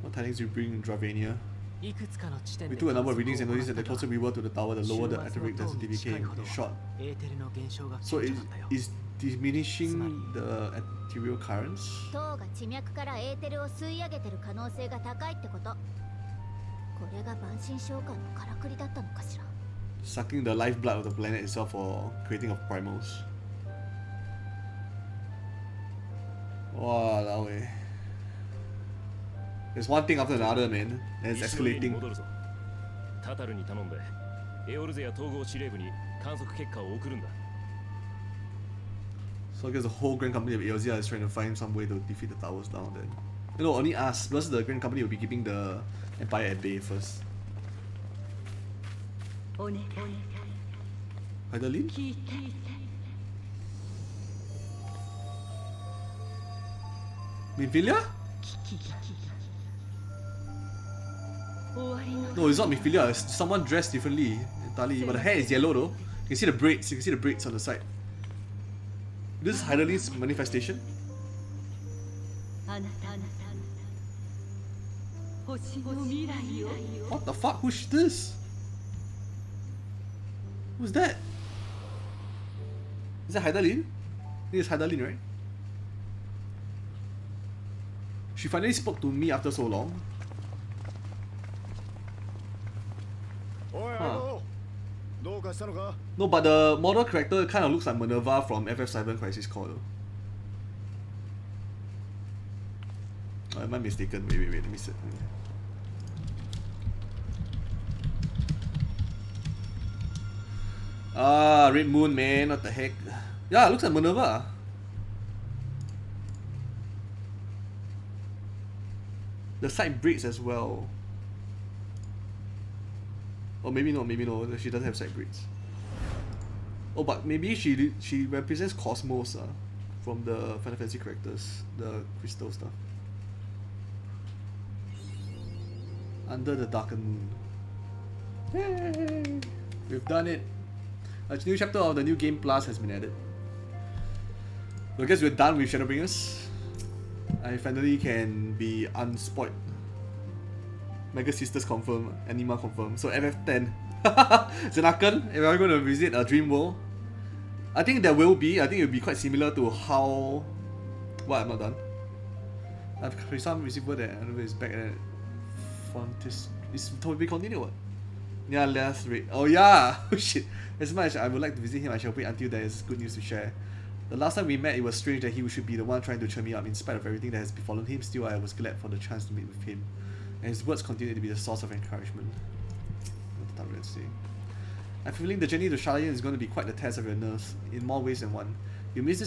[SPEAKER 1] What tidings do you bring in Dravania?
[SPEAKER 2] いくつかの地点
[SPEAKER 1] We
[SPEAKER 2] で
[SPEAKER 1] took a number of
[SPEAKER 2] 観
[SPEAKER 1] readings
[SPEAKER 2] 測
[SPEAKER 1] and
[SPEAKER 2] を
[SPEAKER 1] noticed that the
[SPEAKER 2] 行った
[SPEAKER 1] closer
[SPEAKER 2] が
[SPEAKER 1] we were to the tower, the
[SPEAKER 2] 週
[SPEAKER 1] lower
[SPEAKER 2] 末
[SPEAKER 1] the
[SPEAKER 2] の
[SPEAKER 1] attack rate
[SPEAKER 2] 塔
[SPEAKER 1] density
[SPEAKER 2] に近い
[SPEAKER 1] became
[SPEAKER 2] ほど
[SPEAKER 1] short.
[SPEAKER 2] エーテルの減少が顕
[SPEAKER 1] So
[SPEAKER 2] 著
[SPEAKER 1] it
[SPEAKER 2] だったよ
[SPEAKER 1] is diminishing the arterial currents.
[SPEAKER 4] 塔が地脈からエーテルを吸い上げてる可能性が高いってこと。これが万神召喚のからくりだったのかしら。
[SPEAKER 1] Sucking the lifeblood of the planet itself for creating of primals. Wow, there's one thing after another, man. And it's
[SPEAKER 7] 石の家に
[SPEAKER 1] escalating.
[SPEAKER 7] 戻るぞ。タタルに頼んでエオルゼや統合司令部に観測結果を送るんだ。
[SPEAKER 1] So I guess the whole Grand Company of Eorzea is trying to find some way to defeat the towers down then. You know, only us, plus the Grand Company will be keeping the Empire at bay first. Heidelin? Minfilia? No, it's not Minfilia, it's someone dressed differently entirely, but the hair is yellow though. You can see the braids, you can see the braids on the side. This is Heidelin's manifestation? What the fuck? Who's this? Who's that? Is that Heidelin? I think it's Heidelin, right? She finally spoke to me after so long.
[SPEAKER 5] おい、どうかしたのか?
[SPEAKER 1] No, but the model character kind of looks like Minerva from FF7 Crisis Core though. Oh, am I mistaken? Wait, let me see. Ah, Red Moon, man, what the heck? Yeah, it looks like Minerva. The side braids as well. Or maybe not, she doesn't have side braids. Oh, but maybe she represents Cosmos from the Final Fantasy characters, the crystal stuff. Under the Darkened Moon. Yay! We've done it. A new chapter of the new game plus has been added. So I guess we're done with Shadowbringers. I finally can be unspoiled. Mega Sisters confirm, Anima confirm. So FF10. Zenakan, if we're going to visit a dream world. I think there will be. I think it will be quite similar to how... What, I'm not done. I've some receiver that I don't know is back at Fontis. It's to be continued what? Yeah, last rate. Oh yeah! Oh shit. As much as I would like to visit him, I shall wait until there is good news to share. The last time we met, it was strange that he should be the one trying to cheer me up. In spite of everything that has befallen him, still I was glad for the chance to meet with him. And his words continue to be the source of encouragement. What the to say? I'm feeling the journey to Shalayan is going to be quite the test of your nerves, in more ways than one. You miss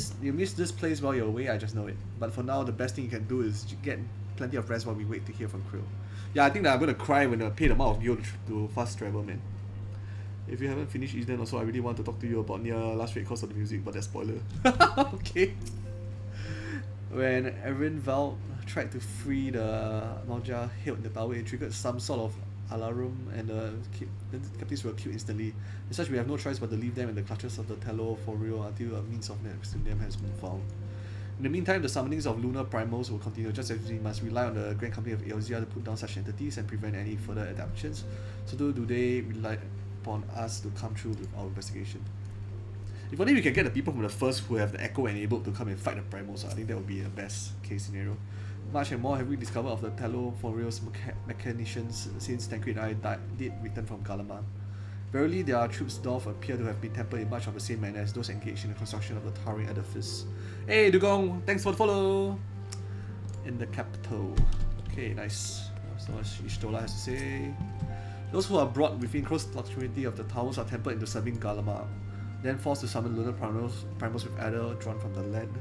[SPEAKER 1] this place while you're away, I just know it. But for now, the best thing you can do is get plenty of rest while we wait to hear from Krill. Yeah, I think that I'm going to cry when I pay the amount of Gil to fast travel, man. If you haven't finished Eden also, I really want to talk to you about near last rate because of the music, but that's spoiler. Okay. When Erin Val tried to free the Nausea held in the tower, it triggered some sort of alarm and the captives were killed instantly. As such, we have no choice but to leave them in the clutches of the Tello for real until a means of next them has been found. In the meantime, the summonings of lunar primals will continue, just as we must rely on the Grand Company of Eorzea to put down such entities and prevent any further adaptations. So do they rely upon us to come through with our investigation. If only we can get the people from the first who have the echo enabled to come and fight the primals, I think that would be the best case scenario. Much and more have we discovered of the Tello for real's mechanicians since Tancred and I did return from Galama. Verily, their troops' doth appear to have been tempered in much of the same manner as those engaged in the construction of the towering edifice. Hey Dugong, thanks for the follow! In the capital. Okay, nice. So much Ishtola has to say. Those who are brought within close proximity of the towers are tempered into serving Galama, then forced to summon lunar primals with adder drawn from the land.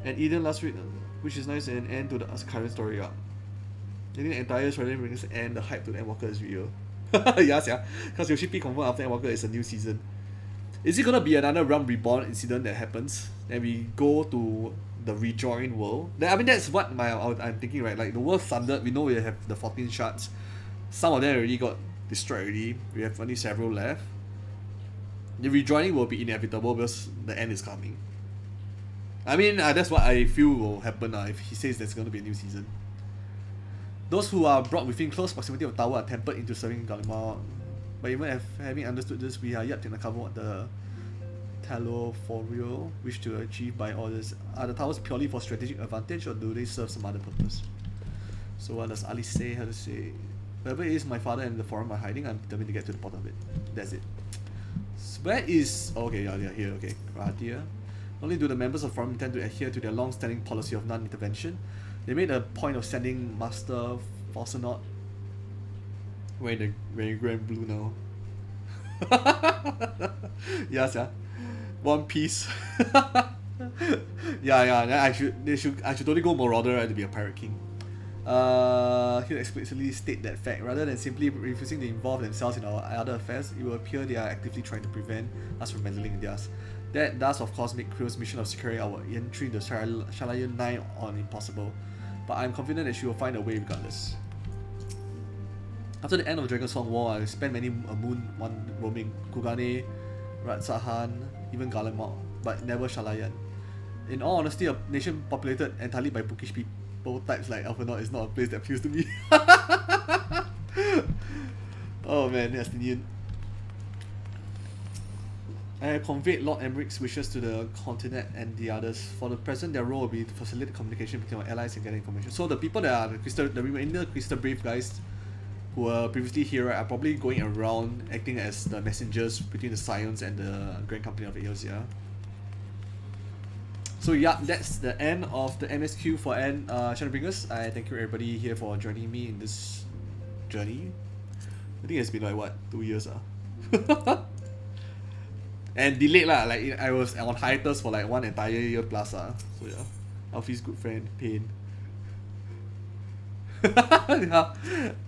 [SPEAKER 1] And Eden last week, which is nice and end to the current story arc. I think the entire Shadowbringers and the hype to the Endwalker is real. Yes, yeah. Because Yoshi P confirmed after Endwalker is a new season. Is it gonna be another Realm Reborn incident that happens? And we go to the rejoined world? I mean, that's what I'm thinking, right? Like, the world thundered, we know we have the 14 shards. Some of them already got destroyed already. We have only several left. The rejoining will be inevitable because the end is coming. I mean, that's what I feel will happen if he says there's going to be a new season. Those who are brought within close proximity of the tower are tempered into serving Gallimard. But even having understood this, we are yet to uncover what the Taloforio wish to achieve by all this. Are the towers purely for strategic advantage, or do they serve some other purpose? So what does Ali say? How to say? Wherever it is my father and the forum are hiding, I'm determined to get to the bottom of it. That's it. So where is... Okay, yeah, here, okay. Radia. Only do the members of forum intend to adhere to their long-standing policy of non-intervention. They made a point of sending Master Falsenot wearing grand blue now. Yes, yeah. One Piece. yeah. I should totally go Marauder, right, to be a pirate king. He'll explicitly state that fact. Rather than simply refusing to involve themselves in our other affairs, it will appear they are actively trying to prevent us from meddling in theirs. That does of course make Krill's mission of securing our entry into Shalayan 9 on impossible. But I'm confident that she will find a way regardless. After the end of the Dragon Song War, I spent many a moon roaming Kugane, Ratsahan, even Gallimard, but never Shalayan. In all honesty, a nation populated entirely by bookish people types like Alphanaut is not a place that appeals to me. Oh man, that's the new. I have conveyed Lord Emmerich's wishes to the continent and the others. For the present, their role will be to facilitate communication between our allies and get information. So the people that are the remainder Crystal Brave guys who were previously here, right, are probably going around acting as the messengers between the Scions and the Grand Company of Eosia. So yeah, that's the end of the MSQ for Shadowbringers. I thank you everybody here for joining me in this journey. I think it's been like what, 2 years and delayed lah, like I was on hiatus for like 1 entire year plus So yeah, Alfie's good friend, Pain. Yeah,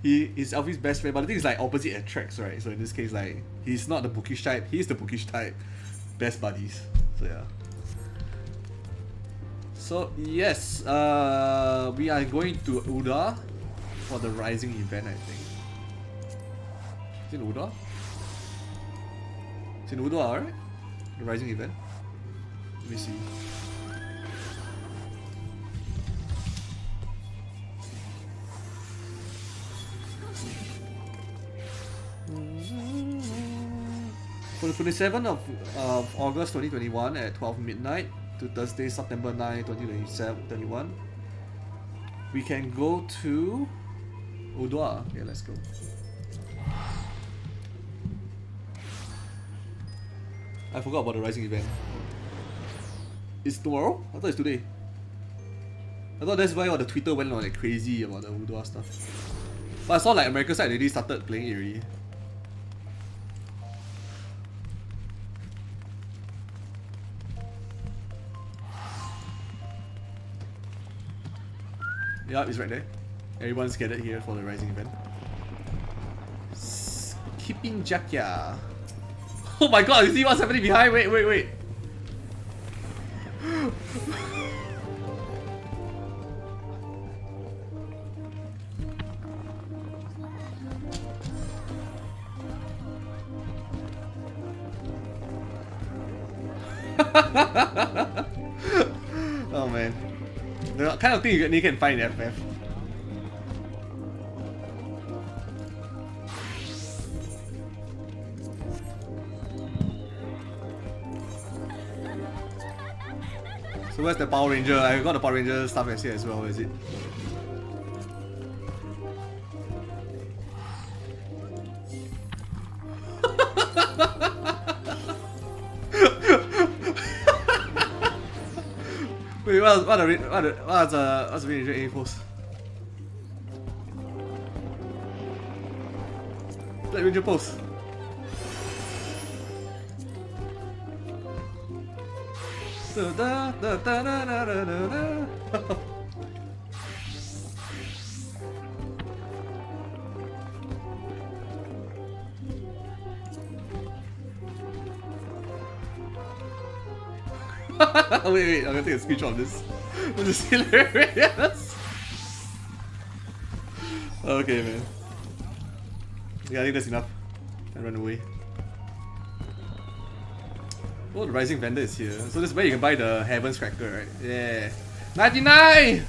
[SPEAKER 1] he is Alfie's best friend, but the thing is like opposite attracts, right? So in this case, like he's not the bookish type, he's the bookish type. Best buddies. So yeah. So yes, we are going to Uda for the Rising event, I think. Is it Uda? It's in Uda, right? The Rising event. Let me see. For the 27th of August 2021 at 12 midnight to Thursday, September 9, 2021, we can go to Udwa. Okay, let's go. I forgot about the Rising event. It's tomorrow? I thought it's today. I thought that's why all the Twitter went on like crazy about the Udwa stuff. But I saw like American side already started playing it already. Yeah, it's right there. Everyone's gathered here for the Rising event. Keeping Jakya. Oh my god, you see what's happening behind? Wait. Oh man. The kind of thing you can find in FF. So where's the Power Ranger? I got the Power Ranger stuff here as well, is it? Wait, what's the Ranger A pose? Black Ranger pose. Wait, I'm gonna take a screenshot of this. This is hilarious. Okay, man. Yeah, I think that's enough. I run away. Oh, the Rising vendor is here. So this is where you can buy the Heaven's Cracker, right? Yeah. 99!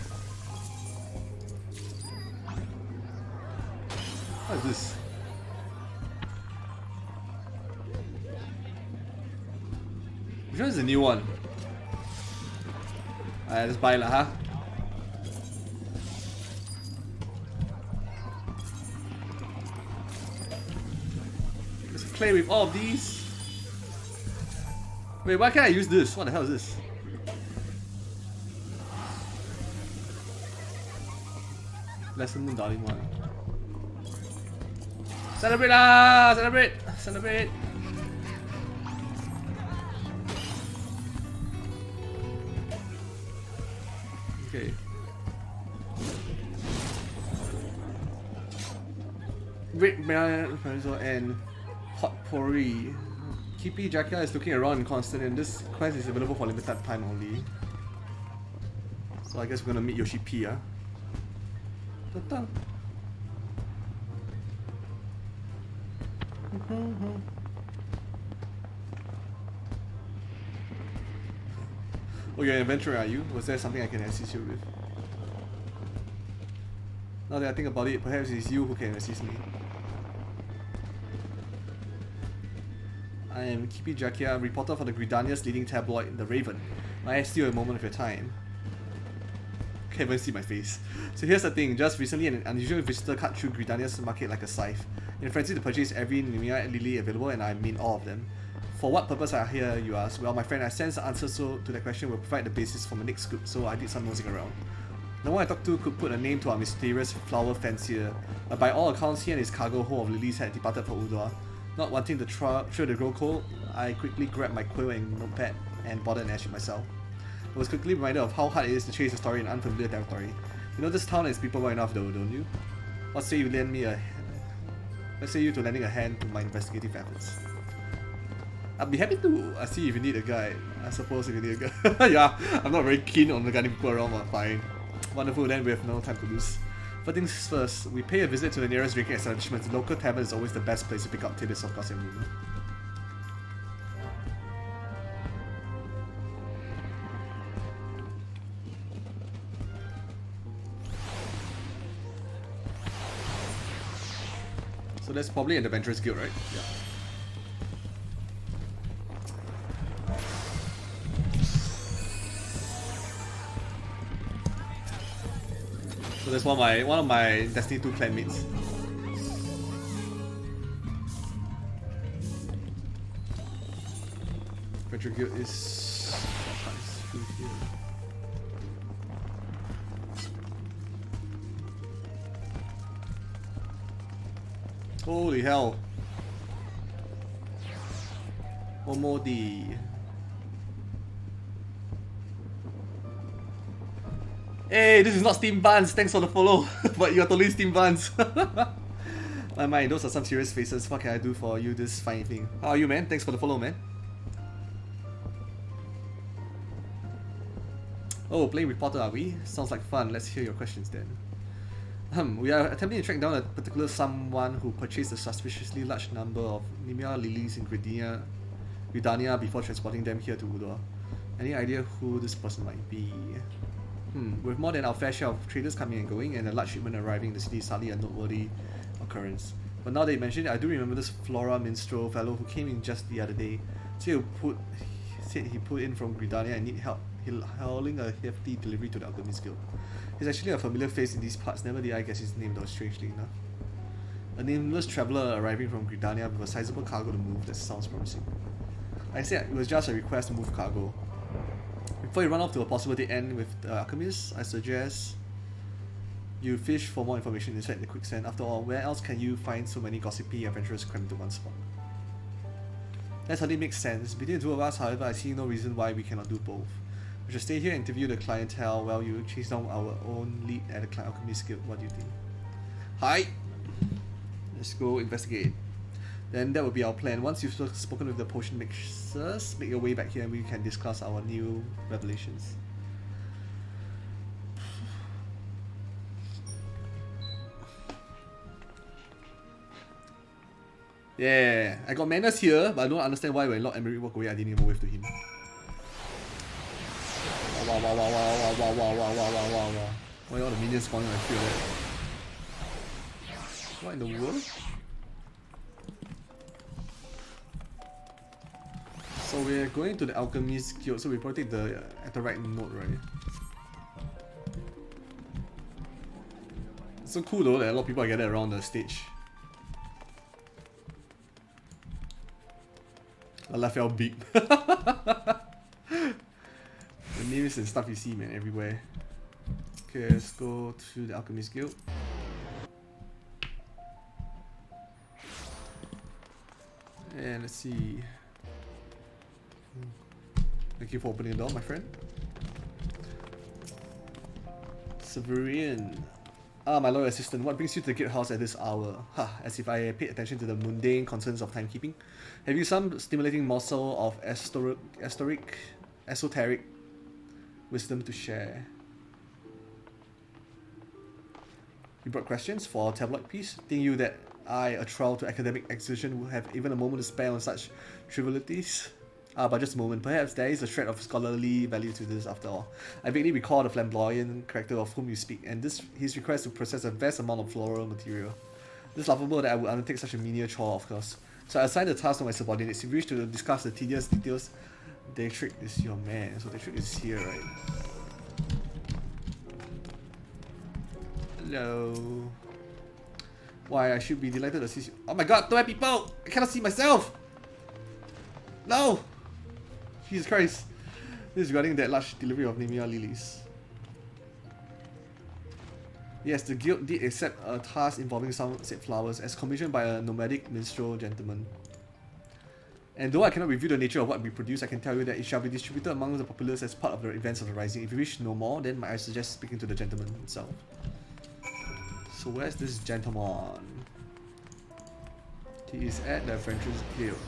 [SPEAKER 1] Which one is the new one? Alright, let's buy lah, huh? Let's play with all of these. Wait, why can't I use this? What the hell is this? Lesson Moon Darling one. Celebrate lah! Celebrate! Celebrate! Okay. Red Man and Hot Pori. Kipi Jackia is looking around in constant, and this quest is available for limited time only. So I guess we're gonna meet Yoshi P, huh? Ta-ta. Oh, you're an adventurer, are you? Was there something I can assist you with? Now that I think about it, perhaps it's you who can assist me. I am Kipi Jackia, reporter for the Gridania's leading tabloid, The Raven. May I steal a moment of your time? Can't even see my face. So here's the thing, just recently an unusual visitor cut through Gridania's market like a scythe. In a frenzy to purchase every Nimia lily available, and I mean all of them. For what purpose are here, you ask? Well, my friend, I sense the answer to that question will provide the basis for my next scoop, so I did some nosing around. No one I talked to could put a name to our mysterious flower fancier, but by all accounts, he and his cargo hold of lilies had departed for Udor. Not wanting to throw the grow cold, I quickly grabbed my quill and notepad and bothered an ash myself. I was quickly reminded of how hard it is to chase a story in unfamiliar territory. You know this town and its people well enough though, don't you? What say you lend me a... Let's say you to lending a hand to my investigative efforts. I'd be happy to see if you need a guide. I suppose if you need a guide. Yeah, I'm not very keen on guiding people around, but fine. Wonderful, then we have no time to lose. First things first, we pay a visit to the nearest drinking establishment. The local tavern is always the best place to pick up tidbits of gossip and rumor. So that's probably an adventurous guild, right? Yeah. So that's one of my Destiny 2 clanmates. Adventure guild is through here. Holy hell. Momodi. Hey, this is not Steam Buns, thanks for the follow. But you're totally Steam Buns. My mind, those are some serious faces. What can I do for you this fine evening? How are you, man? Thanks for the follow, man. Oh, playing reporter, are we? Sounds like fun. Let's hear your questions then. We are attempting to track down a particular someone who purchased a suspiciously large number of Nimia lilies in Gridania before transporting them here to Udor. Any idea who this person might be? With more than our fair share of traders coming and going, and a large shipment arriving in the city is hardly a noteworthy occurrence. But now that you mention it, I do remember this Flora minstrel fellow who came in just the other day. Said he put in from Gridania and need help hauling a hefty delivery to the Alchemist Guild. He's actually a familiar face in these parts, never did I guess his name though, strangely enough. A nameless traveller arriving from Gridania with a sizable cargo to move. That sounds promising. I said it was just a request to move cargo. Before you run off to a possible dead end with the Alchemist, I suggest you fish for more information inside the quicksand. After all, where else can you find so many gossipy adventurers crammed into one spot? That hardly makes sense. Between the two of us, however, I see no reason why we cannot do both. We should stay here and interview the clientele while you chase down our own lead at the Alchemist Guild. What do you think? Hi! Let's go investigate. Then that will be our plan. Once you've spoken with the potion mixers, make your way back here and we can discuss our new revelations. Yeah, I got Manus here, but I don't understand why when Lord Emery walked away I didn't even wave to him. Wow. Why are all the minions spawning on the field there? What in the world? So So we're going to the Alchemist Guild, so we probably take the at the right note, right? It's so cool though that a lot of people are gathered around the stage. I left out big. The names and stuff you see, man, everywhere. Okay, let's go to the Alchemist Guild. And let's see. Thank you for opening the door, my friend. Severian. Ah, my loyal assistant, what brings you to the gatehouse at this hour? Ha, as if I paid attention to the mundane concerns of timekeeping. Have you some stimulating morsel of esoteric wisdom to share? You brought questions for a tabloid piece? Think you that I, a trial to academic exertion, would have even a moment to spare on such trivialities? But just a moment. Perhaps there is a shred of scholarly value to this after all. I vaguely recall the flamboyant character of whom you speak, and his request to process a vast amount of floral material. It is laughable that I would undertake such a menial chore, of course. So I assigned the task to my subordinates. If you wish to discuss the tedious details, Dietrich is your man. So Dietrich is here, right? Hello. Why, I should be delighted to see you. Oh my god, too many people! I cannot see myself! No! Jesus Christ. This is regarding that large delivery of Nemia lilies. Yes, the guild did accept a task involving some said flowers as commissioned by a nomadic minstrel gentleman. And though I cannot reveal the nature of what we produce, I can tell you that it shall be distributed among the populace as part of the events of the Rising. If you wish to know more, then I suggest speaking to the gentleman himself. So where's this gentleman? He is at the Adventurers Guild.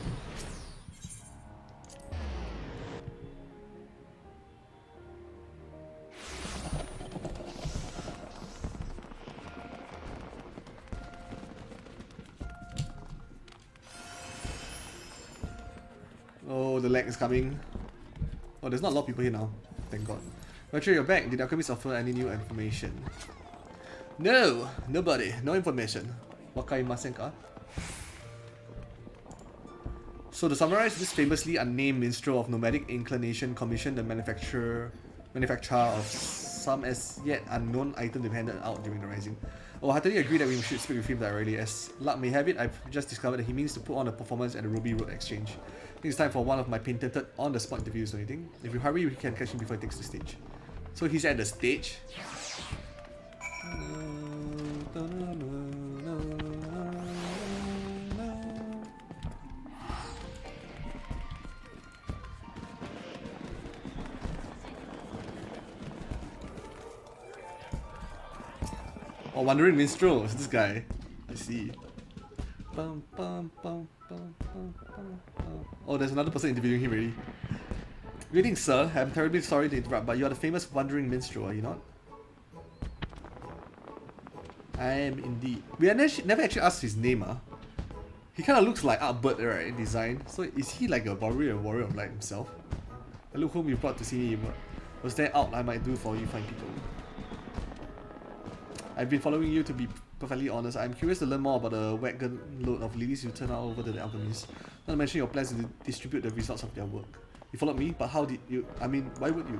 [SPEAKER 1] Oh, the lag is coming. Oh, there's not a lot of people here now. Thank God. Roger, you're back. Did the Alchemist offer any new information? No! Nobody. No information. Wakaimasen ka? So to summarize, this famously unnamed minstrel of nomadic inclination commissioned the manufacture of some as yet unknown item to be handed out during the Rising. Oh, I heartily agree that we should speak with him directly. As luck may have it, I've just discovered that he means to put on a performance at the Ruby Road Exchange. I think it's time for one of my patented on-the-spot interviews or anything. If you hurry, we can catch him before he takes the stage. So he's at the stage. Oh, Wandering Minstrel, it's this guy. I see. Oh, there's another person interviewing him already. Greetings, sir. I'm terribly sorry to interrupt, but you are the famous Wandering Minstrel, are you not? I am indeed. We never actually asked his name, huh? He kind of looks like Artbird, right, in design. So is he like a warrior of light himself? And look whom you brought to see me. Was there out I might do for you fine people? I've been following you, to be perfectly honest. I'm curious to learn more about the wagon load of lilies you turned out over to the alchemists. Not to mention your plans to distribute the results of their work. You followed me, but how did you... I mean, why would you?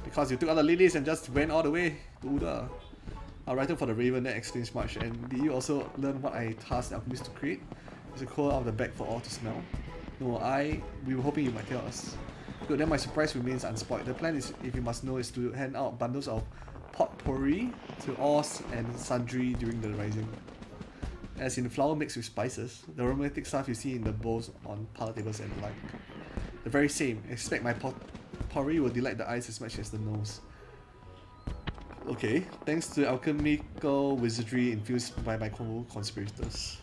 [SPEAKER 1] Because you took out the lilies and just went all the way to Uda. Our writer for the Raven that explains much. And did you also learn what I tasked the alchemists to create? Is a coal out of the bag for all to smell? No, we were hoping you might tell us. Good, then my surprise remains unspoiled. The plan is, if you must know, is to hand out bundles of potpourri to all and sundry during the Rising. As in flour mixed with spices, the aromatic stuff you see in the bowls on parlor tables and the like. The very same. Expect my potpourri will delight the eyes as much as the nose. Okay, thanks to alchemical wizardry infused by my conspirators.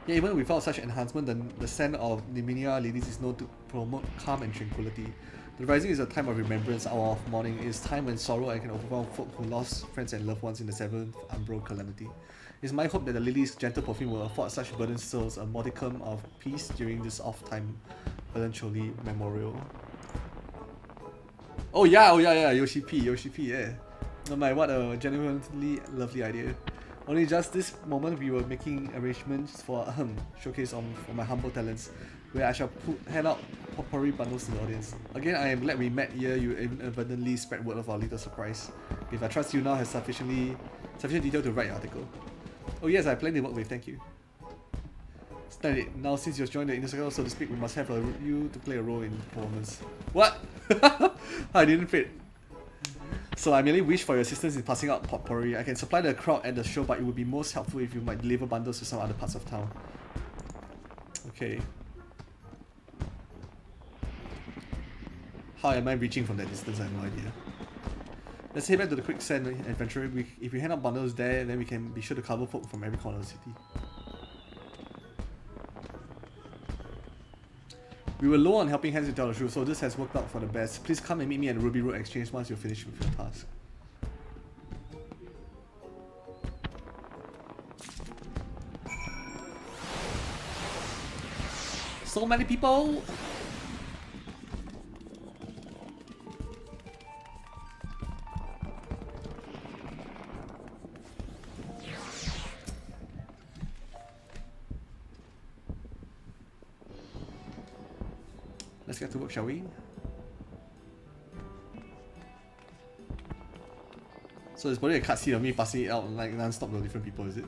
[SPEAKER 1] Yeah, even without such enhancement, the scent of Niminia lilies is known to promote calm and tranquility. The Rising is a time of remembrance, hour of mourning. It is time when sorrow can overwhelm folk who lost friends and loved ones in the seventh umbral calamity. It is my hope that the lily's gentle perfume will afford such burdened souls a modicum of peace during this off-time melancholy memorial. Oh yeah, Yoshi P, yeah. Oh my, what a genuinely lovely idea. Only just this moment we were making arrangements for showcase for my humble talents, where I shall hand out potpourri bundles to the audience. Again, I am glad we met here. You inadvertently spread word of our little surprise. If I trust you now has sufficient detail to write your article. Oh yes, I plan to work with. Thank you. Splendid. Now since you've joined the inner circle, so to speak, we must have you to play a role in performance. What? I didn't fit. So I merely wish for your assistance in passing out potpourri. I can supply the crowd at the show, but it would be most helpful if you might deliver bundles to some other parts of town. Okay. How am I reaching from that distance? I have no idea. Let's head back to the quicksand adventure. If we hand out bundles there, then we can be sure to cover folk from every corner of the city. We were low on helping hands to tell the truth, so this has worked out for the best. Please come and meet me at the Ruby Road Exchange once you're finished with your task. So many people! Let's get to work, shall we? So there's probably a cutscene of me passing it out like non-stop to different people, is it?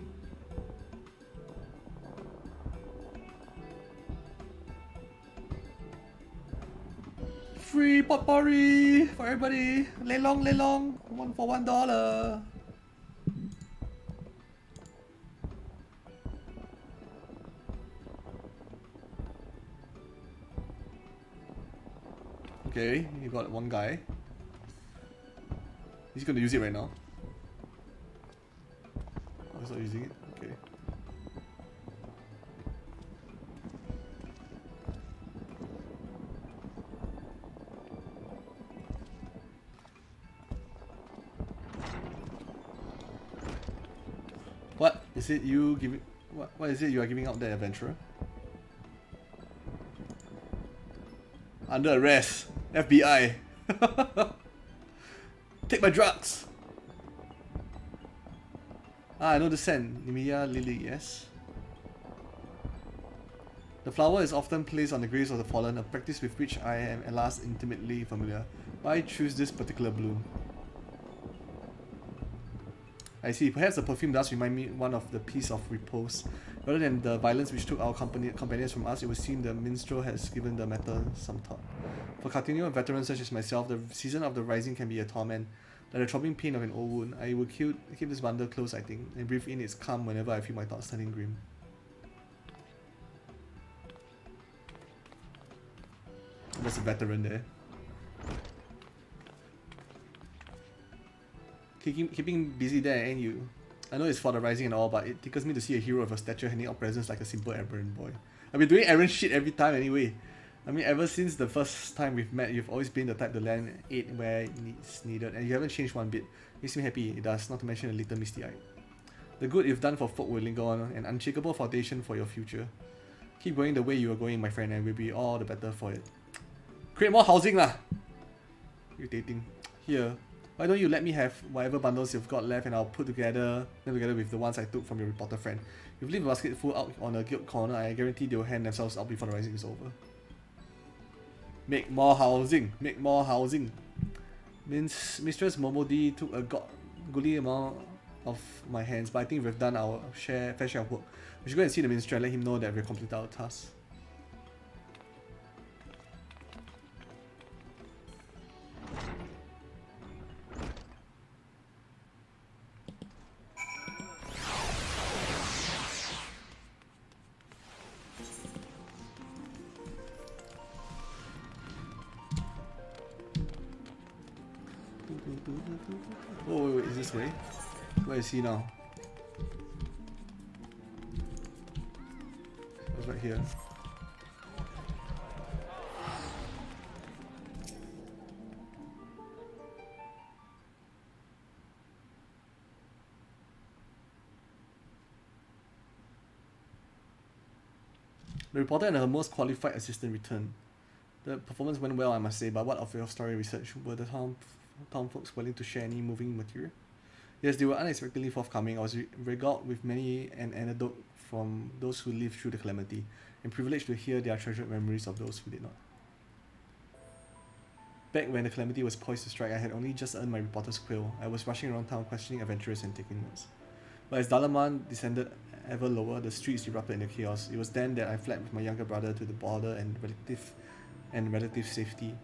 [SPEAKER 1] Free potpourri for everybody! Lelong, lelong! 1 for $1! Okay, you got one guy. He's gonna use it right now. Oh, he's not using it? Okay. What is it you giving? What is it you are giving out there, adventurer? Under arrest. FBI. Take my drugs. I know the scent. Nimia Lily, yes. The flower is often placed on the graves of the fallen, a practice with which I am at last intimately familiar. Why choose this particular bloom? I see. Perhaps the perfume does remind me one of the peace of repose. Rather than the violence which took our companions from us, it would seem the minstrel has given the matter some thought. For continual veterans such as myself, the season of the rising can be a torment, like the throbbing pain of an old wound. I will keep this bundle close, I think, and breathe in its calm whenever I feel my thoughts turning grim. There's a veteran there. Keeping busy there, ain't you? I know it's for the rising and all, but it tickles me to see a hero of a stature handing out presents like a simple errand boy. I've been doing errand shit every time anyway. I mean, ever since the first time we've met, you've always been the type to lend aid where it's needed, and you haven't changed one bit. Makes me happy, it does, not to mention a little misty-eyed. The good you've done for folk will linger on, an unshakable foundation for your future. Keep going the way you are going, my friend, and we'll be all the better for it. Create more housing lah! Irritating. Here, why don't you let me have whatever bundles you've got left and I'll put them together with the ones I took from your reporter friend. If you leave a basket full out on the guild corner, I guarantee they'll hand themselves out before the rising is over. Make more housing! Make more housing! Mistress Momodi took a goodly amount of my hands, but I think we've done our fair share of work. We should go and see the minstrel and let him know that we've completed our task. Oh wait, is this way? Where is he now? It's right here. The reporter and her most qualified assistant returned. The performance went well, I must say, but what of your story research? Were the town folks willing to share any moving material? Yes, they were unexpectedly forthcoming. I was regaled with many an anecdote from those who lived through the calamity, and privileged to hear their treasured memories of those who did not. Back when the calamity was poised to strike, I had only just earned my reporter's quill. I was rushing around town questioning adventurers and taking notes. But as Dalaman descended ever lower, the streets erupted into chaos. It was then that I fled with my younger brother to the border and relative safety.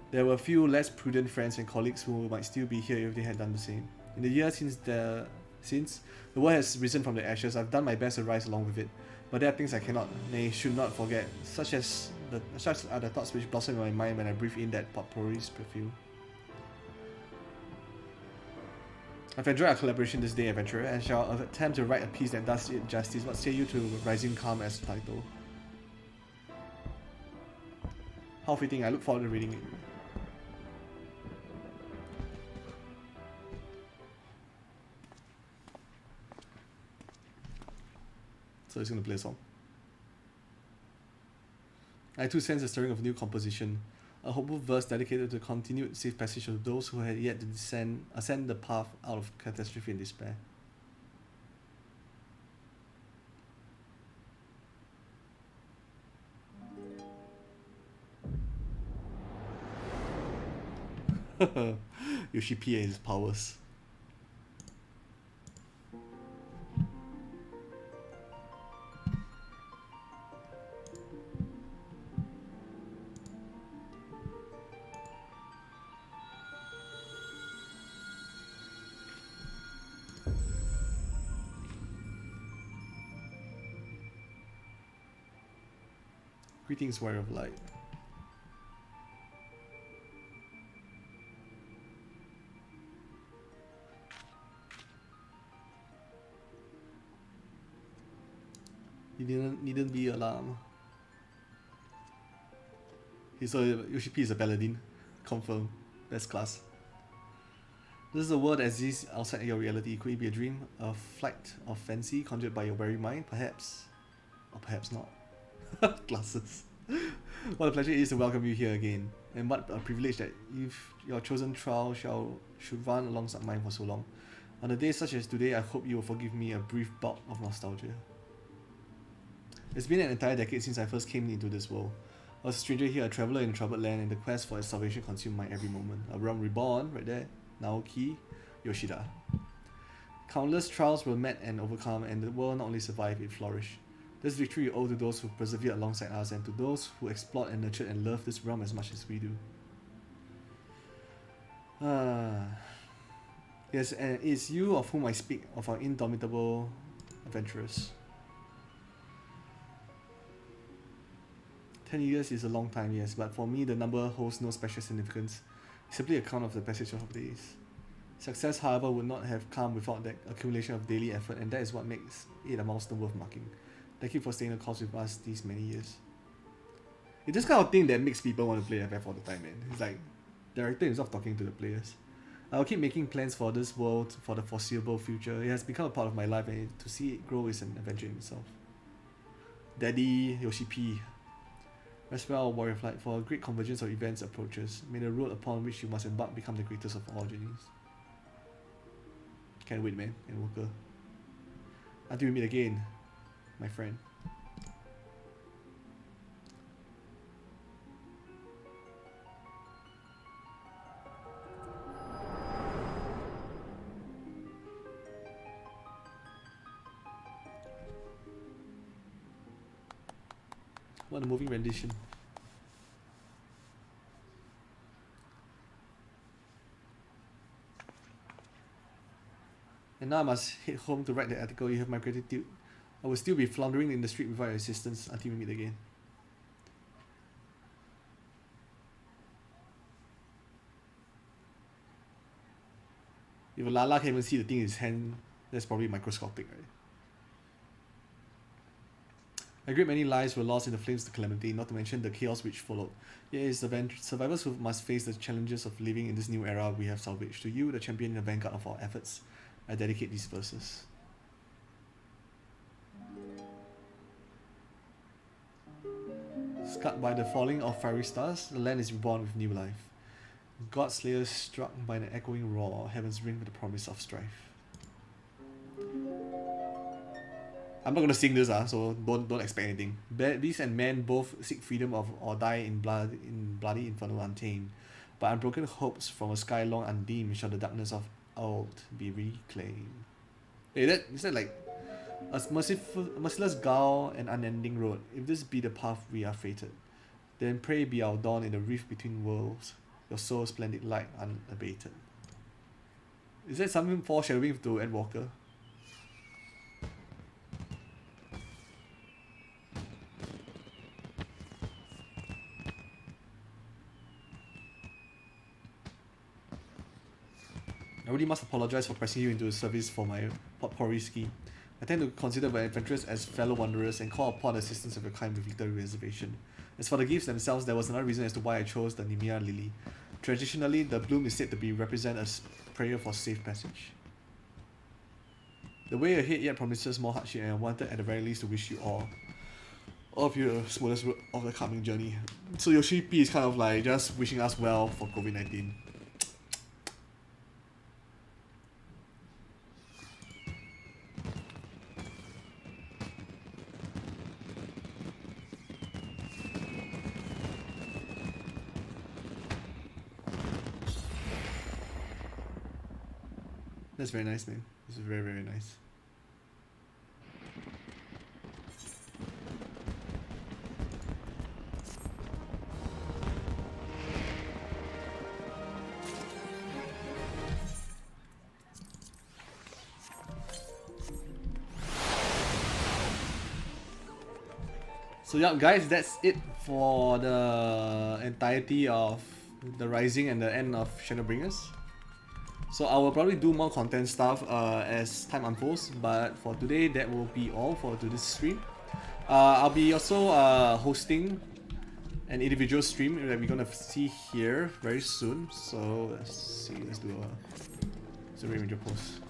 [SPEAKER 1] There were a few less prudent friends and colleagues who might still be here if they had done the same. In the years since the world has risen from the ashes, I've done my best to rise along with it. But there are things I cannot, nay, should not forget, such are the thoughts which blossom in my mind when I breathe in that potpourri's perfume. I've enjoyed our collaboration this day, adventurer, and shall attempt to write a piece that does it justice. What say you to Rising Calm as the title? How fitting, I look forward to reading it. So he's going to play a song. I too sense the stirring of a new composition, a hopeful verse dedicated to the continued safe passage of those who had yet to ascend the path out of catastrophe and despair. Yoshi-P and his powers. Greetings, Warrior of Light. You needn't be alarmed. So Yoshi-P is a paladin. Confirm. Best class. This is a world that exists outside your reality. Could it be a dream? A flight of fancy conjured by your very mind? Perhaps. Or perhaps not. Glasses. What a pleasure it is to welcome you here again. And what a privilege that if your chosen trial should run alongside mine for so long. On a day such as today, I hope you will forgive me a brief bout of nostalgia. It's been an entire decade since I first came into this world. I was a stranger here, a traveller in a troubled land, and the quest for its salvation consumed my every moment. A realm reborn, right there. Naoki Yoshida. Countless trials were met and overcome, and the world not only survived, it flourished. This victory we owe to those who persevered alongside us and to those who explored and nurtured and loved this realm as much as we do. Yes, and it's you of whom I speak, of our indomitable adventurers. 10 years is a long time, yes, but for me the number holds no special significance. It's simply a count of the passage of days. Success, however, would not have come without that accumulation of daily effort, and that is what makes it a milestone worth marking. Thank you for staying the course with us these many years. It's this kind of thing that makes people want to play FF all the time, man. It's like the director himself talking to the players. I'll keep making plans for this world for the foreseeable future. It has become a part of my life, and to see it grow is an adventure in itself. Daddy Yoshi-P. Rest well, Warrior Flight, for a great convergence of events approaches. May the road upon which you must embark become the greatest of all journeys. Can't wait, man, and Worker. Until we meet again, my friend. What a moving rendition. And now I must head home to write the article. You have my gratitude. I will still be floundering in the street without your assistance until we meet again. If Lala can even see the thing in his hand, that's probably microscopic, right? A great many lives were lost in the flames of the calamity, not to mention the chaos which followed. Yet it is the survivors who must face the challenges of living in this new era we have salvaged. To you, the champion in the vanguard of our efforts, I dedicate these verses. Scarred by the falling of fiery stars, the land is reborn with new life. Godslayer struck by an echoing roar. Heavens ring with the promise of strife. I'm not gonna sing this, so don't expect anything. Beast and man both seek freedom or die in bloody inferno untamed. But unbroken hopes from a sky long undimmed shall the darkness of old be reclaimed. Hey, is that like a merciless gall and unending road? If this be the path we are fated, then pray be our dawn in the rift between worlds, your soul's splendid light unabated. Is that something foreshadowing to Endwalker? I really must apologize for pressing you into the service for my potpourri scheme. I tend to consider my adventurers as fellow wanderers and call upon the assistance of your kind with little reservation. As for the gifts themselves, there was another reason as to why I chose the Nemea lily. Traditionally, the bloom is said to represent a prayer for safe passage. The way ahead yet promises more hardship, and I wanted at the very least to wish you all of you the smoothest road of the coming journey. So Yoshi P is kind of like just wishing us well for COVID-19. That's very nice, man. This is very, very nice. So yeah, guys, that's it for the entirety of the Rising and the end of Shadowbringers. So I will probably do more content stuff as time unfolds, but for today that will be all for today's stream. I'll be also hosting an individual stream that we're gonna see here very soon. So let's see, let's do a Ranger post.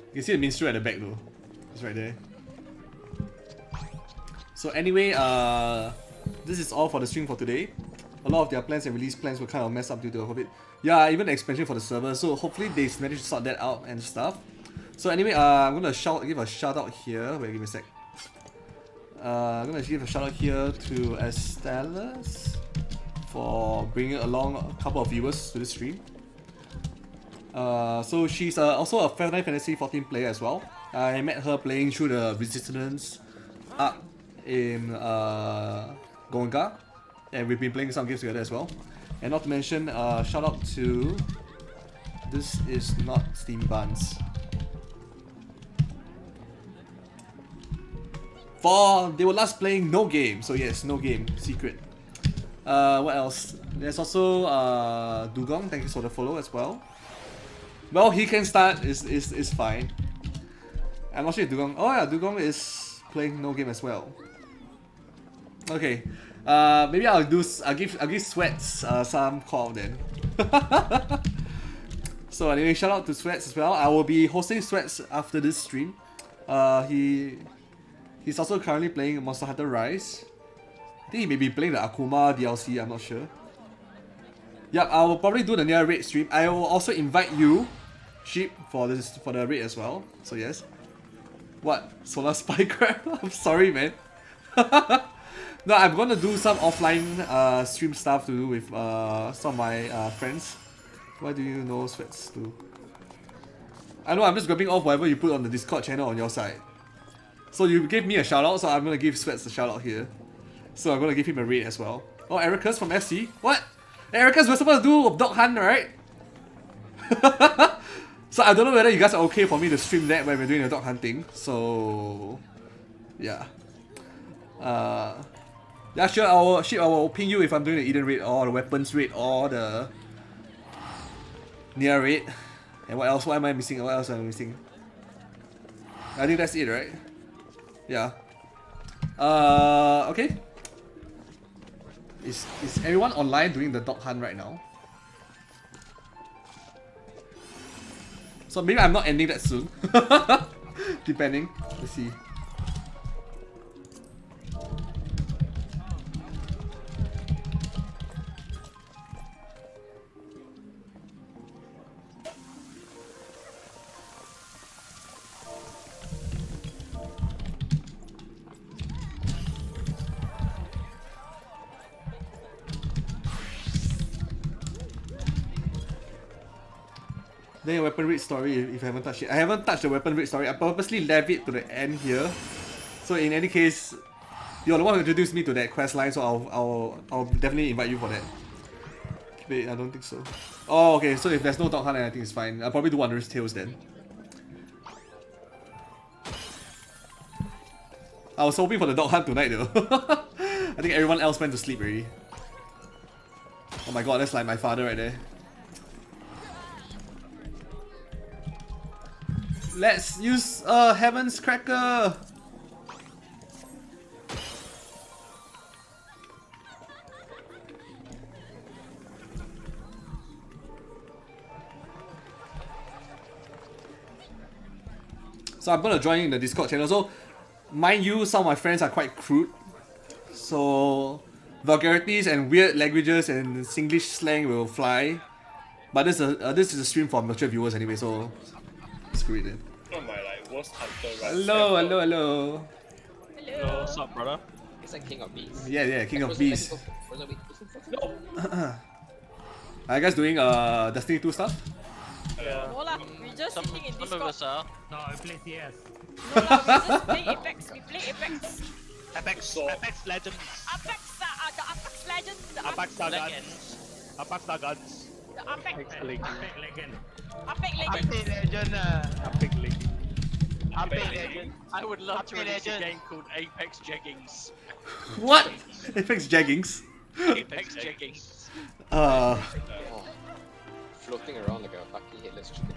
[SPEAKER 1] You can see the minstrel at the back though. It's right there. So anyway, this is all for the stream for today. A lot of their plans and release plans were kind of messed up due to COVID. Yeah, even the expansion for the server. So hopefully they managed to sort that out and stuff. So anyway, I'm gonna give a shout out here. Wait, give me a sec. I'm gonna give a shout out here to Estelas for bringing along a couple of viewers to the stream. So she's also a Final Fantasy 14 player as well. I met her playing through the Resistance arc in Gonga, and we've been playing some games together as well. And not to mention, shout out to This Is Not Steam Buns for they were last playing No Game. So yes, No Game secret. What else? There's also Dugong. Thank you for the follow as well. Well, he can start. Is fine. I'm not sure if Dugong. Oh yeah, Dugong is playing No Game as well. Okay, maybe I'll give Sweats some call then. So anyway, shout out to Sweats as well. I will be hosting Sweats after this stream. He's also currently playing Monster Hunter Rise. I think he may be playing the Akuma DLC. I'm not sure. Yep, I will probably do the near raid stream. I will also invite you, Sheep, for the raid as well. So yes. What? Solar Spy Crab? I'm sorry, man. No, I'm gonna do some offline stream stuff to do with some of my friends. Why do you know Sweats too? I know, I'm just grabbing off whatever you put on the Discord channel on your side. So you gave me a shout out, so I'm gonna give Sweats a shout out here. So I'm gonna give him a raid as well. Oh, Ericus from FC? What? Ericus, we're supposed to do Dog Hunt, right? So I don't know whether you guys are okay for me to stream that when we're doing the dog hunting. So yeah. Yeah, sure, I will ping you if I'm doing the Eden raid or the weapons raid or the near raid. And what else? What am I missing? What else am I missing? I think that's it, right? Yeah. Okay. Is everyone online doing the dog hunt right now? So maybe I'm not ending that soon. Depending. Let's see. Then your weapon rate story if I haven't touched it. I haven't touched the weapon rate story. I purposely left it to the end here. So in any case, you're the one who introduced me to that quest line, so I'll definitely invite you for that. Wait, I don't think so. Oh, okay, so if there's no dog hunt, then I think it's fine. I'll probably do Wanderer's Tales then. I was hoping for the dog hunt tonight though. I think everyone else went to sleep already. Oh my god, that's like my father right there. Let's use Heaven's Cracker! So I'm gonna join in the Discord channel. So, mind you, some of my friends are quite crude. So, vulgarities and weird languages and Singlish slang will fly. But this is a stream for mature viewers anyway, so screw it then.
[SPEAKER 8] Oh my, like, worst hunter runs
[SPEAKER 1] Hello,
[SPEAKER 8] ever.
[SPEAKER 1] hello, hello.
[SPEAKER 8] Hello, what's up, brother?
[SPEAKER 9] It's like King of Beasts.
[SPEAKER 1] Yeah, King of Beasts.
[SPEAKER 8] No!
[SPEAKER 1] Are you guys doing Destiny 2 stuff?
[SPEAKER 10] No lah, we just sitting in Discord.
[SPEAKER 8] Some of us are.
[SPEAKER 7] No, I play CS.
[SPEAKER 10] No lah, we just play Apex. We play Apex.
[SPEAKER 8] Apex Legends.
[SPEAKER 10] Apex, the Apex Legends. The
[SPEAKER 8] Apex Legends. Apex Legends.
[SPEAKER 10] The Apex.
[SPEAKER 7] Legend.
[SPEAKER 10] Apex Legends.
[SPEAKER 8] Apex Legends.
[SPEAKER 9] Apex Legend.
[SPEAKER 8] I would love to release a game called Apex Jeggings.
[SPEAKER 1] What? Apex Jeggings?
[SPEAKER 8] Apex Jeggings.
[SPEAKER 9] Floating around like a fucking headless chicken.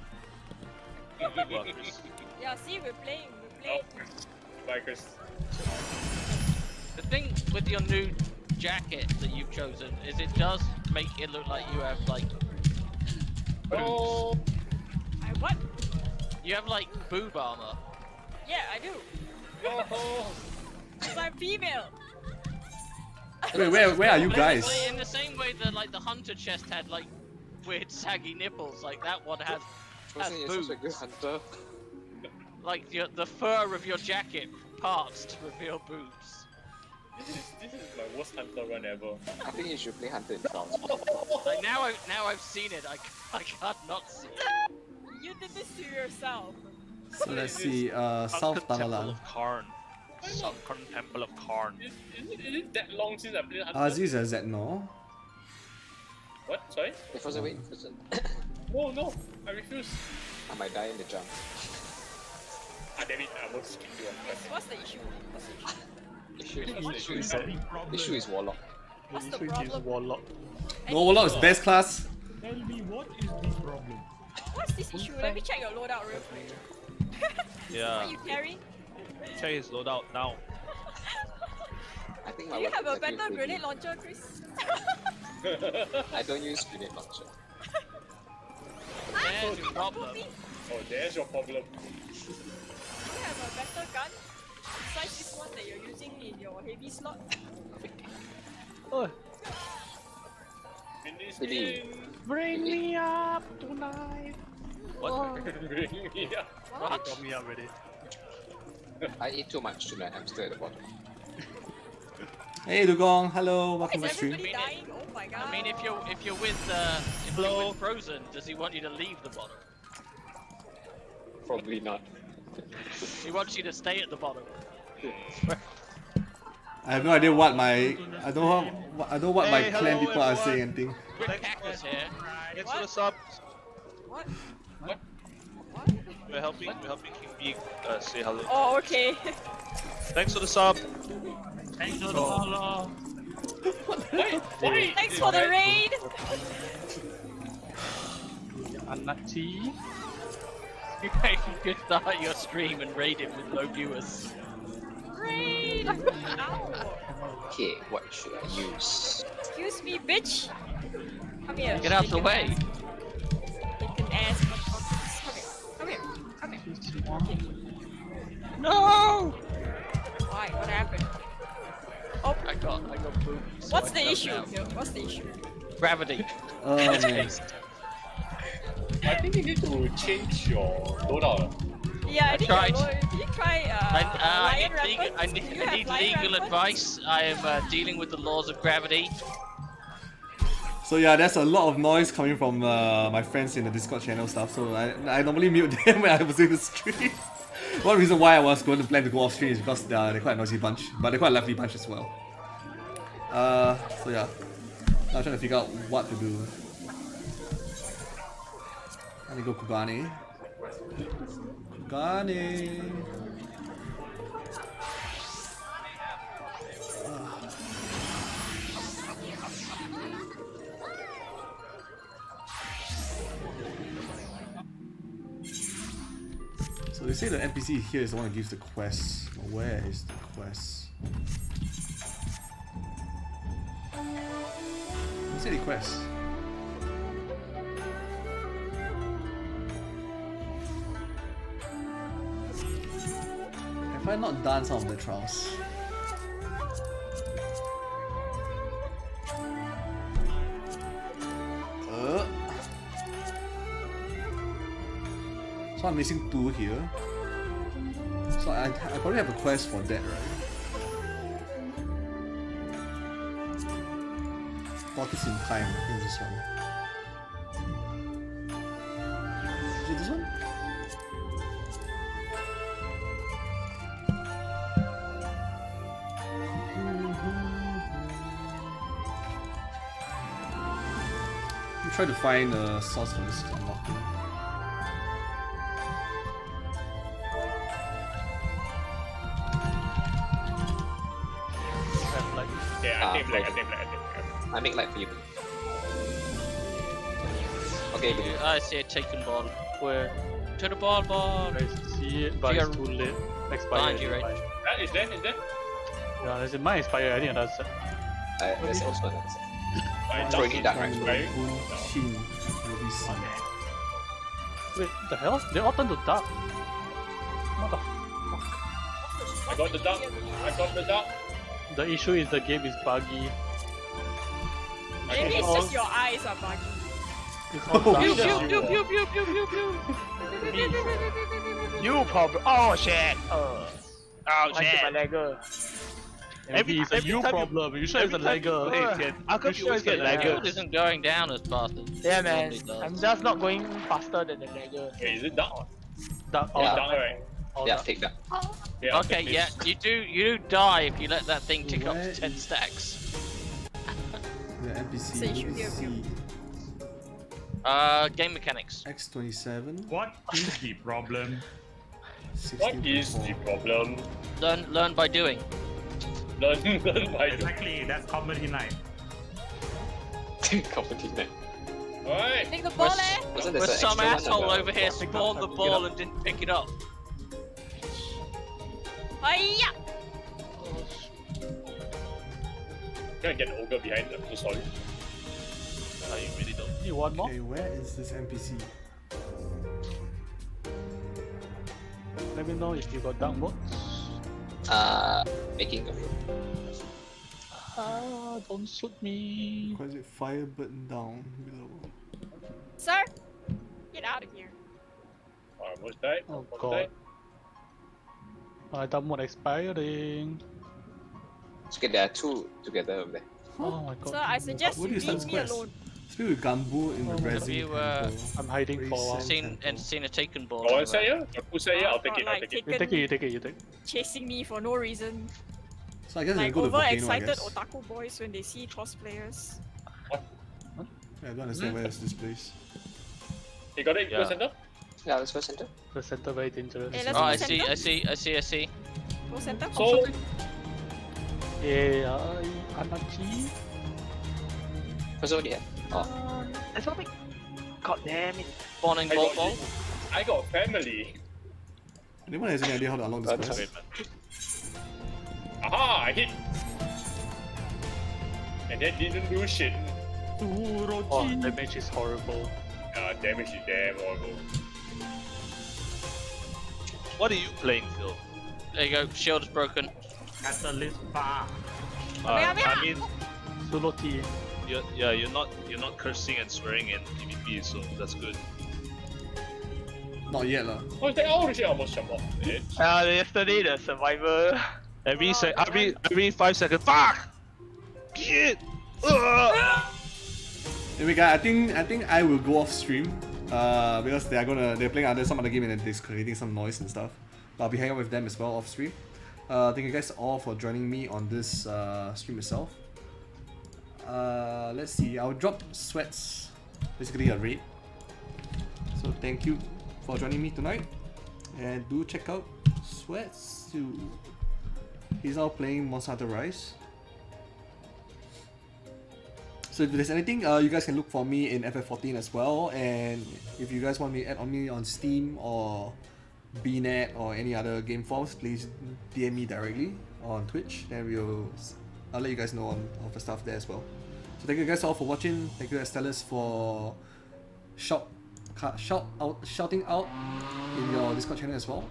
[SPEAKER 10] Yeah, see, we're playing.
[SPEAKER 8] Bikers. The thing with your new jacket that you've chosen is it does make it look like you have like boobs.
[SPEAKER 10] I what?
[SPEAKER 8] You have like boob armor.
[SPEAKER 10] Yeah, I do. Cause I'm female.
[SPEAKER 1] Wait, where are you guys?
[SPEAKER 8] Like, in the same way that like the hunter chest had like weird saggy nipples, like that one has
[SPEAKER 9] Wasn't you
[SPEAKER 8] boobs.
[SPEAKER 9] such a good hunter?
[SPEAKER 8] Like the fur of your jacket parts to reveal boobs.
[SPEAKER 11] This is my worst hunter run ever.
[SPEAKER 9] I think you should play Hunter in France.
[SPEAKER 8] Like now I've seen it. I can't not see it.
[SPEAKER 10] You did this to yourself.
[SPEAKER 1] So let's see, South Tanalan.
[SPEAKER 11] Karn. Sunken Temple of Karn. Is it that long since I played Hunter?
[SPEAKER 1] Aziz and Zetno.
[SPEAKER 11] What? Sorry?
[SPEAKER 9] If I was waiting for some,
[SPEAKER 11] No, I refuse.
[SPEAKER 9] I might die in the jump.
[SPEAKER 11] Ah, damn it, I won't skip you on first.
[SPEAKER 10] What's the issue? What's the issue?
[SPEAKER 9] Issue is Warlock.
[SPEAKER 10] What's the problem?
[SPEAKER 11] Warlock.
[SPEAKER 1] No, Warlock is best class.
[SPEAKER 7] Tell me what is the problem?
[SPEAKER 10] What's this issue? Let me check your loadout real quick.
[SPEAKER 11] Yeah.
[SPEAKER 10] What you carry?
[SPEAKER 11] Check his loadout now.
[SPEAKER 9] I think
[SPEAKER 10] Do
[SPEAKER 9] my
[SPEAKER 10] you have a
[SPEAKER 9] weapon's
[SPEAKER 10] better
[SPEAKER 9] actually
[SPEAKER 10] grenade launcher, Chris?
[SPEAKER 9] I don't use grenade launcher.
[SPEAKER 8] There's your problem.
[SPEAKER 11] Oh, there's your problem.
[SPEAKER 10] Do you have a better gun? Besides this one that you're using in your heavy slot?
[SPEAKER 11] Finish
[SPEAKER 9] Really?
[SPEAKER 11] him.
[SPEAKER 9] Bring me
[SPEAKER 11] up tonight. What? Bring me up.
[SPEAKER 10] What?
[SPEAKER 11] Got me up already.
[SPEAKER 9] I ate too much tonight. I'm still at the bottom.
[SPEAKER 1] Hey Dugong, hello, welcome
[SPEAKER 10] Is
[SPEAKER 1] to stream.
[SPEAKER 10] everybody dying? Oh my god.
[SPEAKER 8] I mean, if you're with Frozen, does he want you to leave the bottom?
[SPEAKER 9] Probably not.
[SPEAKER 8] He wants you to stay at the bottom.
[SPEAKER 1] I have no idea what my I don't know what my
[SPEAKER 11] Hey,
[SPEAKER 1] clan
[SPEAKER 11] hello,
[SPEAKER 1] people are
[SPEAKER 11] everyone.
[SPEAKER 1] saying anything.
[SPEAKER 8] Quick Cactus here.
[SPEAKER 11] Thanks
[SPEAKER 10] What?
[SPEAKER 11] for the sub.
[SPEAKER 10] What?
[SPEAKER 11] What?
[SPEAKER 10] What?
[SPEAKER 11] We're helping King Bee say hello.
[SPEAKER 10] Oh, okay.
[SPEAKER 11] Thanks for the sub.
[SPEAKER 7] Thanks for the follow.
[SPEAKER 11] Wait.
[SPEAKER 10] Thanks for the raid!
[SPEAKER 11] Anati.
[SPEAKER 8] You could start your stream and raid it with no viewers.
[SPEAKER 10] Raid! Ow!
[SPEAKER 9] Okay, what should I use?
[SPEAKER 10] Excuse me, bitch! Come here.
[SPEAKER 8] Get out the way.
[SPEAKER 10] Chicken ass motherfuckers. Come here. Come here. Come here.
[SPEAKER 8] No!
[SPEAKER 10] Why? What happened? Oh,
[SPEAKER 8] I got booed. So
[SPEAKER 10] what's
[SPEAKER 8] I
[SPEAKER 10] the
[SPEAKER 8] fell
[SPEAKER 10] issue?
[SPEAKER 8] down.
[SPEAKER 10] Phil? What's the issue?
[SPEAKER 8] Gravity.
[SPEAKER 1] Oh man.
[SPEAKER 11] I think you need to change your loadout.
[SPEAKER 10] Yeah, I think
[SPEAKER 8] tried.
[SPEAKER 10] Did you try
[SPEAKER 8] I
[SPEAKER 10] lion
[SPEAKER 8] need,
[SPEAKER 10] rampant?
[SPEAKER 8] I
[SPEAKER 10] Do
[SPEAKER 8] need,
[SPEAKER 10] you
[SPEAKER 8] I
[SPEAKER 10] have
[SPEAKER 8] need
[SPEAKER 10] lion
[SPEAKER 8] legal
[SPEAKER 10] rampant?
[SPEAKER 8] advice. I am dealing with the laws of gravity.
[SPEAKER 1] So yeah, there's a lot of noise coming from my friends in the Discord channel stuff. So I normally mute them when I was in the stream. One reason why I was going to plan to go off stream is because they're quite a noisy bunch, but they're quite a lively bunch as well. So yeah, I'm trying to figure out what to do. Let me go Kugani. Kugani. So they say the NPC here is the one that gives the quest. Where is the quest? What's the quest? Have I not done some of the trials? So I'm missing 2 here. So I probably have a quest for that, right? Tortoise in time, I think this one. Is it this one? I'm trying to find a source for this unlocking.
[SPEAKER 11] Yeah, I think black.
[SPEAKER 9] I make light for you. Okay, but
[SPEAKER 8] I see a taken ball. Where? To the ball.
[SPEAKER 11] I see it, but it's too late. Expired.
[SPEAKER 8] Behind you, right?
[SPEAKER 11] Is there? Yeah, is it mine expired? I think that's it.
[SPEAKER 9] there's also another set.
[SPEAKER 11] Mine
[SPEAKER 9] Throwing it down, right?
[SPEAKER 11] expired. Wait, the hell? They all turn to dark. Mother.
[SPEAKER 10] What's
[SPEAKER 11] got the duck.
[SPEAKER 10] issue?
[SPEAKER 11] I got the duck. The issue is the game is buggy.
[SPEAKER 10] Maybe it's just your eyes are buggy.
[SPEAKER 11] It's all
[SPEAKER 8] Pew,
[SPEAKER 11] dark.
[SPEAKER 8] pew, pew, pew, pew, pew, pew, pew.
[SPEAKER 11] You problem. Oh shit. Oh shit. Maybe it's a you problem. You sure it's a lagger? How come you always get
[SPEAKER 8] It
[SPEAKER 11] lagger?
[SPEAKER 8] isn't going down as fast as
[SPEAKER 11] Yeah,
[SPEAKER 8] it
[SPEAKER 11] man.
[SPEAKER 8] normally does.
[SPEAKER 11] I'm just not going faster than the lagger. Wait, is it dark? Dark. Oh,
[SPEAKER 9] Yeah.
[SPEAKER 11] dark, right? Oh,
[SPEAKER 9] Yeah,
[SPEAKER 11] dark.
[SPEAKER 9] take that.
[SPEAKER 11] Yeah,
[SPEAKER 8] Okay, yeah, you do die if you let that thing tick up to 10 stacks.
[SPEAKER 1] The NPC.
[SPEAKER 10] So you should hear
[SPEAKER 1] see.
[SPEAKER 8] Game mechanics.
[SPEAKER 1] X27.
[SPEAKER 12] What is the problem?
[SPEAKER 11] What is the problem?
[SPEAKER 8] Learn by doing.
[SPEAKER 11] Learn by doing.
[SPEAKER 12] Exactly, that's comedy night.
[SPEAKER 9] Competition.
[SPEAKER 11] Alright.
[SPEAKER 10] Take the ball, eh?
[SPEAKER 9] Wasn't
[SPEAKER 8] Where
[SPEAKER 9] there
[SPEAKER 8] some
[SPEAKER 9] extra one
[SPEAKER 8] asshole
[SPEAKER 9] about-
[SPEAKER 8] over here spawned the ball and didn't pick it up.
[SPEAKER 10] Hiya!
[SPEAKER 11] Can I get the ogre behind them? So sorry. You really don't. You want more?
[SPEAKER 1] Okay, where is this NPC?
[SPEAKER 11] Let me know if you got down boats.
[SPEAKER 9] Making a fruit.
[SPEAKER 11] Don't shoot me.
[SPEAKER 1] Why is it Firebird down below?
[SPEAKER 10] Sir, get out of here.
[SPEAKER 11] Almost died.
[SPEAKER 12] Oh
[SPEAKER 11] Almost
[SPEAKER 12] god.
[SPEAKER 11] died. My down mode expiring.
[SPEAKER 9] It's okay, there are 2 together over there.
[SPEAKER 11] Oh my god.
[SPEAKER 10] Sir, I suggest
[SPEAKER 1] What
[SPEAKER 10] you
[SPEAKER 1] is that
[SPEAKER 10] leave me
[SPEAKER 1] quest?
[SPEAKER 10] alone.
[SPEAKER 1] Speak with Gambu in the
[SPEAKER 8] Have
[SPEAKER 1] resin
[SPEAKER 8] you,
[SPEAKER 1] temple.
[SPEAKER 11] I'm hiding for a while.
[SPEAKER 8] seen a taken ball?
[SPEAKER 11] Got one set here? Got 2 set here? I'll take
[SPEAKER 10] Got,
[SPEAKER 11] it. I'll
[SPEAKER 10] like,
[SPEAKER 11] take it.
[SPEAKER 10] taken-
[SPEAKER 11] You take it. You take it. You take it.
[SPEAKER 10] Chasing me for no reason.
[SPEAKER 1] So I guess I
[SPEAKER 10] Like
[SPEAKER 1] can go to Volcano, I
[SPEAKER 10] overexcited
[SPEAKER 1] guess.
[SPEAKER 10] otaku boys when they see cosplayers.
[SPEAKER 1] Yeah, I don't understand where is this place.
[SPEAKER 11] You got it?
[SPEAKER 8] Yeah.
[SPEAKER 11] Go center?
[SPEAKER 9] Yeah, let's go center.
[SPEAKER 11] The center very dangerous.
[SPEAKER 10] Hey, let's
[SPEAKER 8] Oh,
[SPEAKER 10] go
[SPEAKER 8] I
[SPEAKER 10] center.
[SPEAKER 8] see.
[SPEAKER 10] Go center.
[SPEAKER 11] So, yeah, anarchy.
[SPEAKER 9] First of all, yeah. Oh,
[SPEAKER 11] That's something. God damn it.
[SPEAKER 8] Spawning
[SPEAKER 11] I
[SPEAKER 8] ball
[SPEAKER 11] got,
[SPEAKER 8] ball.
[SPEAKER 11] I got family.
[SPEAKER 1] Anyone has any idea how to unlock this quest?
[SPEAKER 11] Aha! I hit. And that didn't do shit. Oh, damage is horrible. Damage is damn horrible.
[SPEAKER 3] What are you playing, Phil?
[SPEAKER 8] There you go. Shield is broken.
[SPEAKER 12] Catalyst bar.
[SPEAKER 11] I mean, solo T. You're not cursing and swearing in PvP, so that's good.
[SPEAKER 1] Not yet lah.
[SPEAKER 11] Yesterday the survivor. Every 5 seconds. Fuck! Shit!
[SPEAKER 1] Anyway guys, I think I will go off stream. Because they're playing some other game and they're creating some noise and stuff. But I'll be hanging out with them as well off stream. Thank you guys all for joining me on this stream itself. Let's see, I'll drop Sweats, basically a raid. So thank you for joining me tonight. And do check out Sweats too. He's now playing Monster Hunter Rise. So if there's anything, you guys can look for me in FF14 as well. And if you guys want me to add on me on Steam or BNet or any other game forms, please DM me directly on Twitch. Then I'll let you guys know of the stuff there as well. So thank you guys all for watching. Thank you Stellus for shouting out in your Discord channel as well.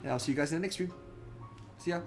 [SPEAKER 1] And I'll see you guys in the next stream. See ya.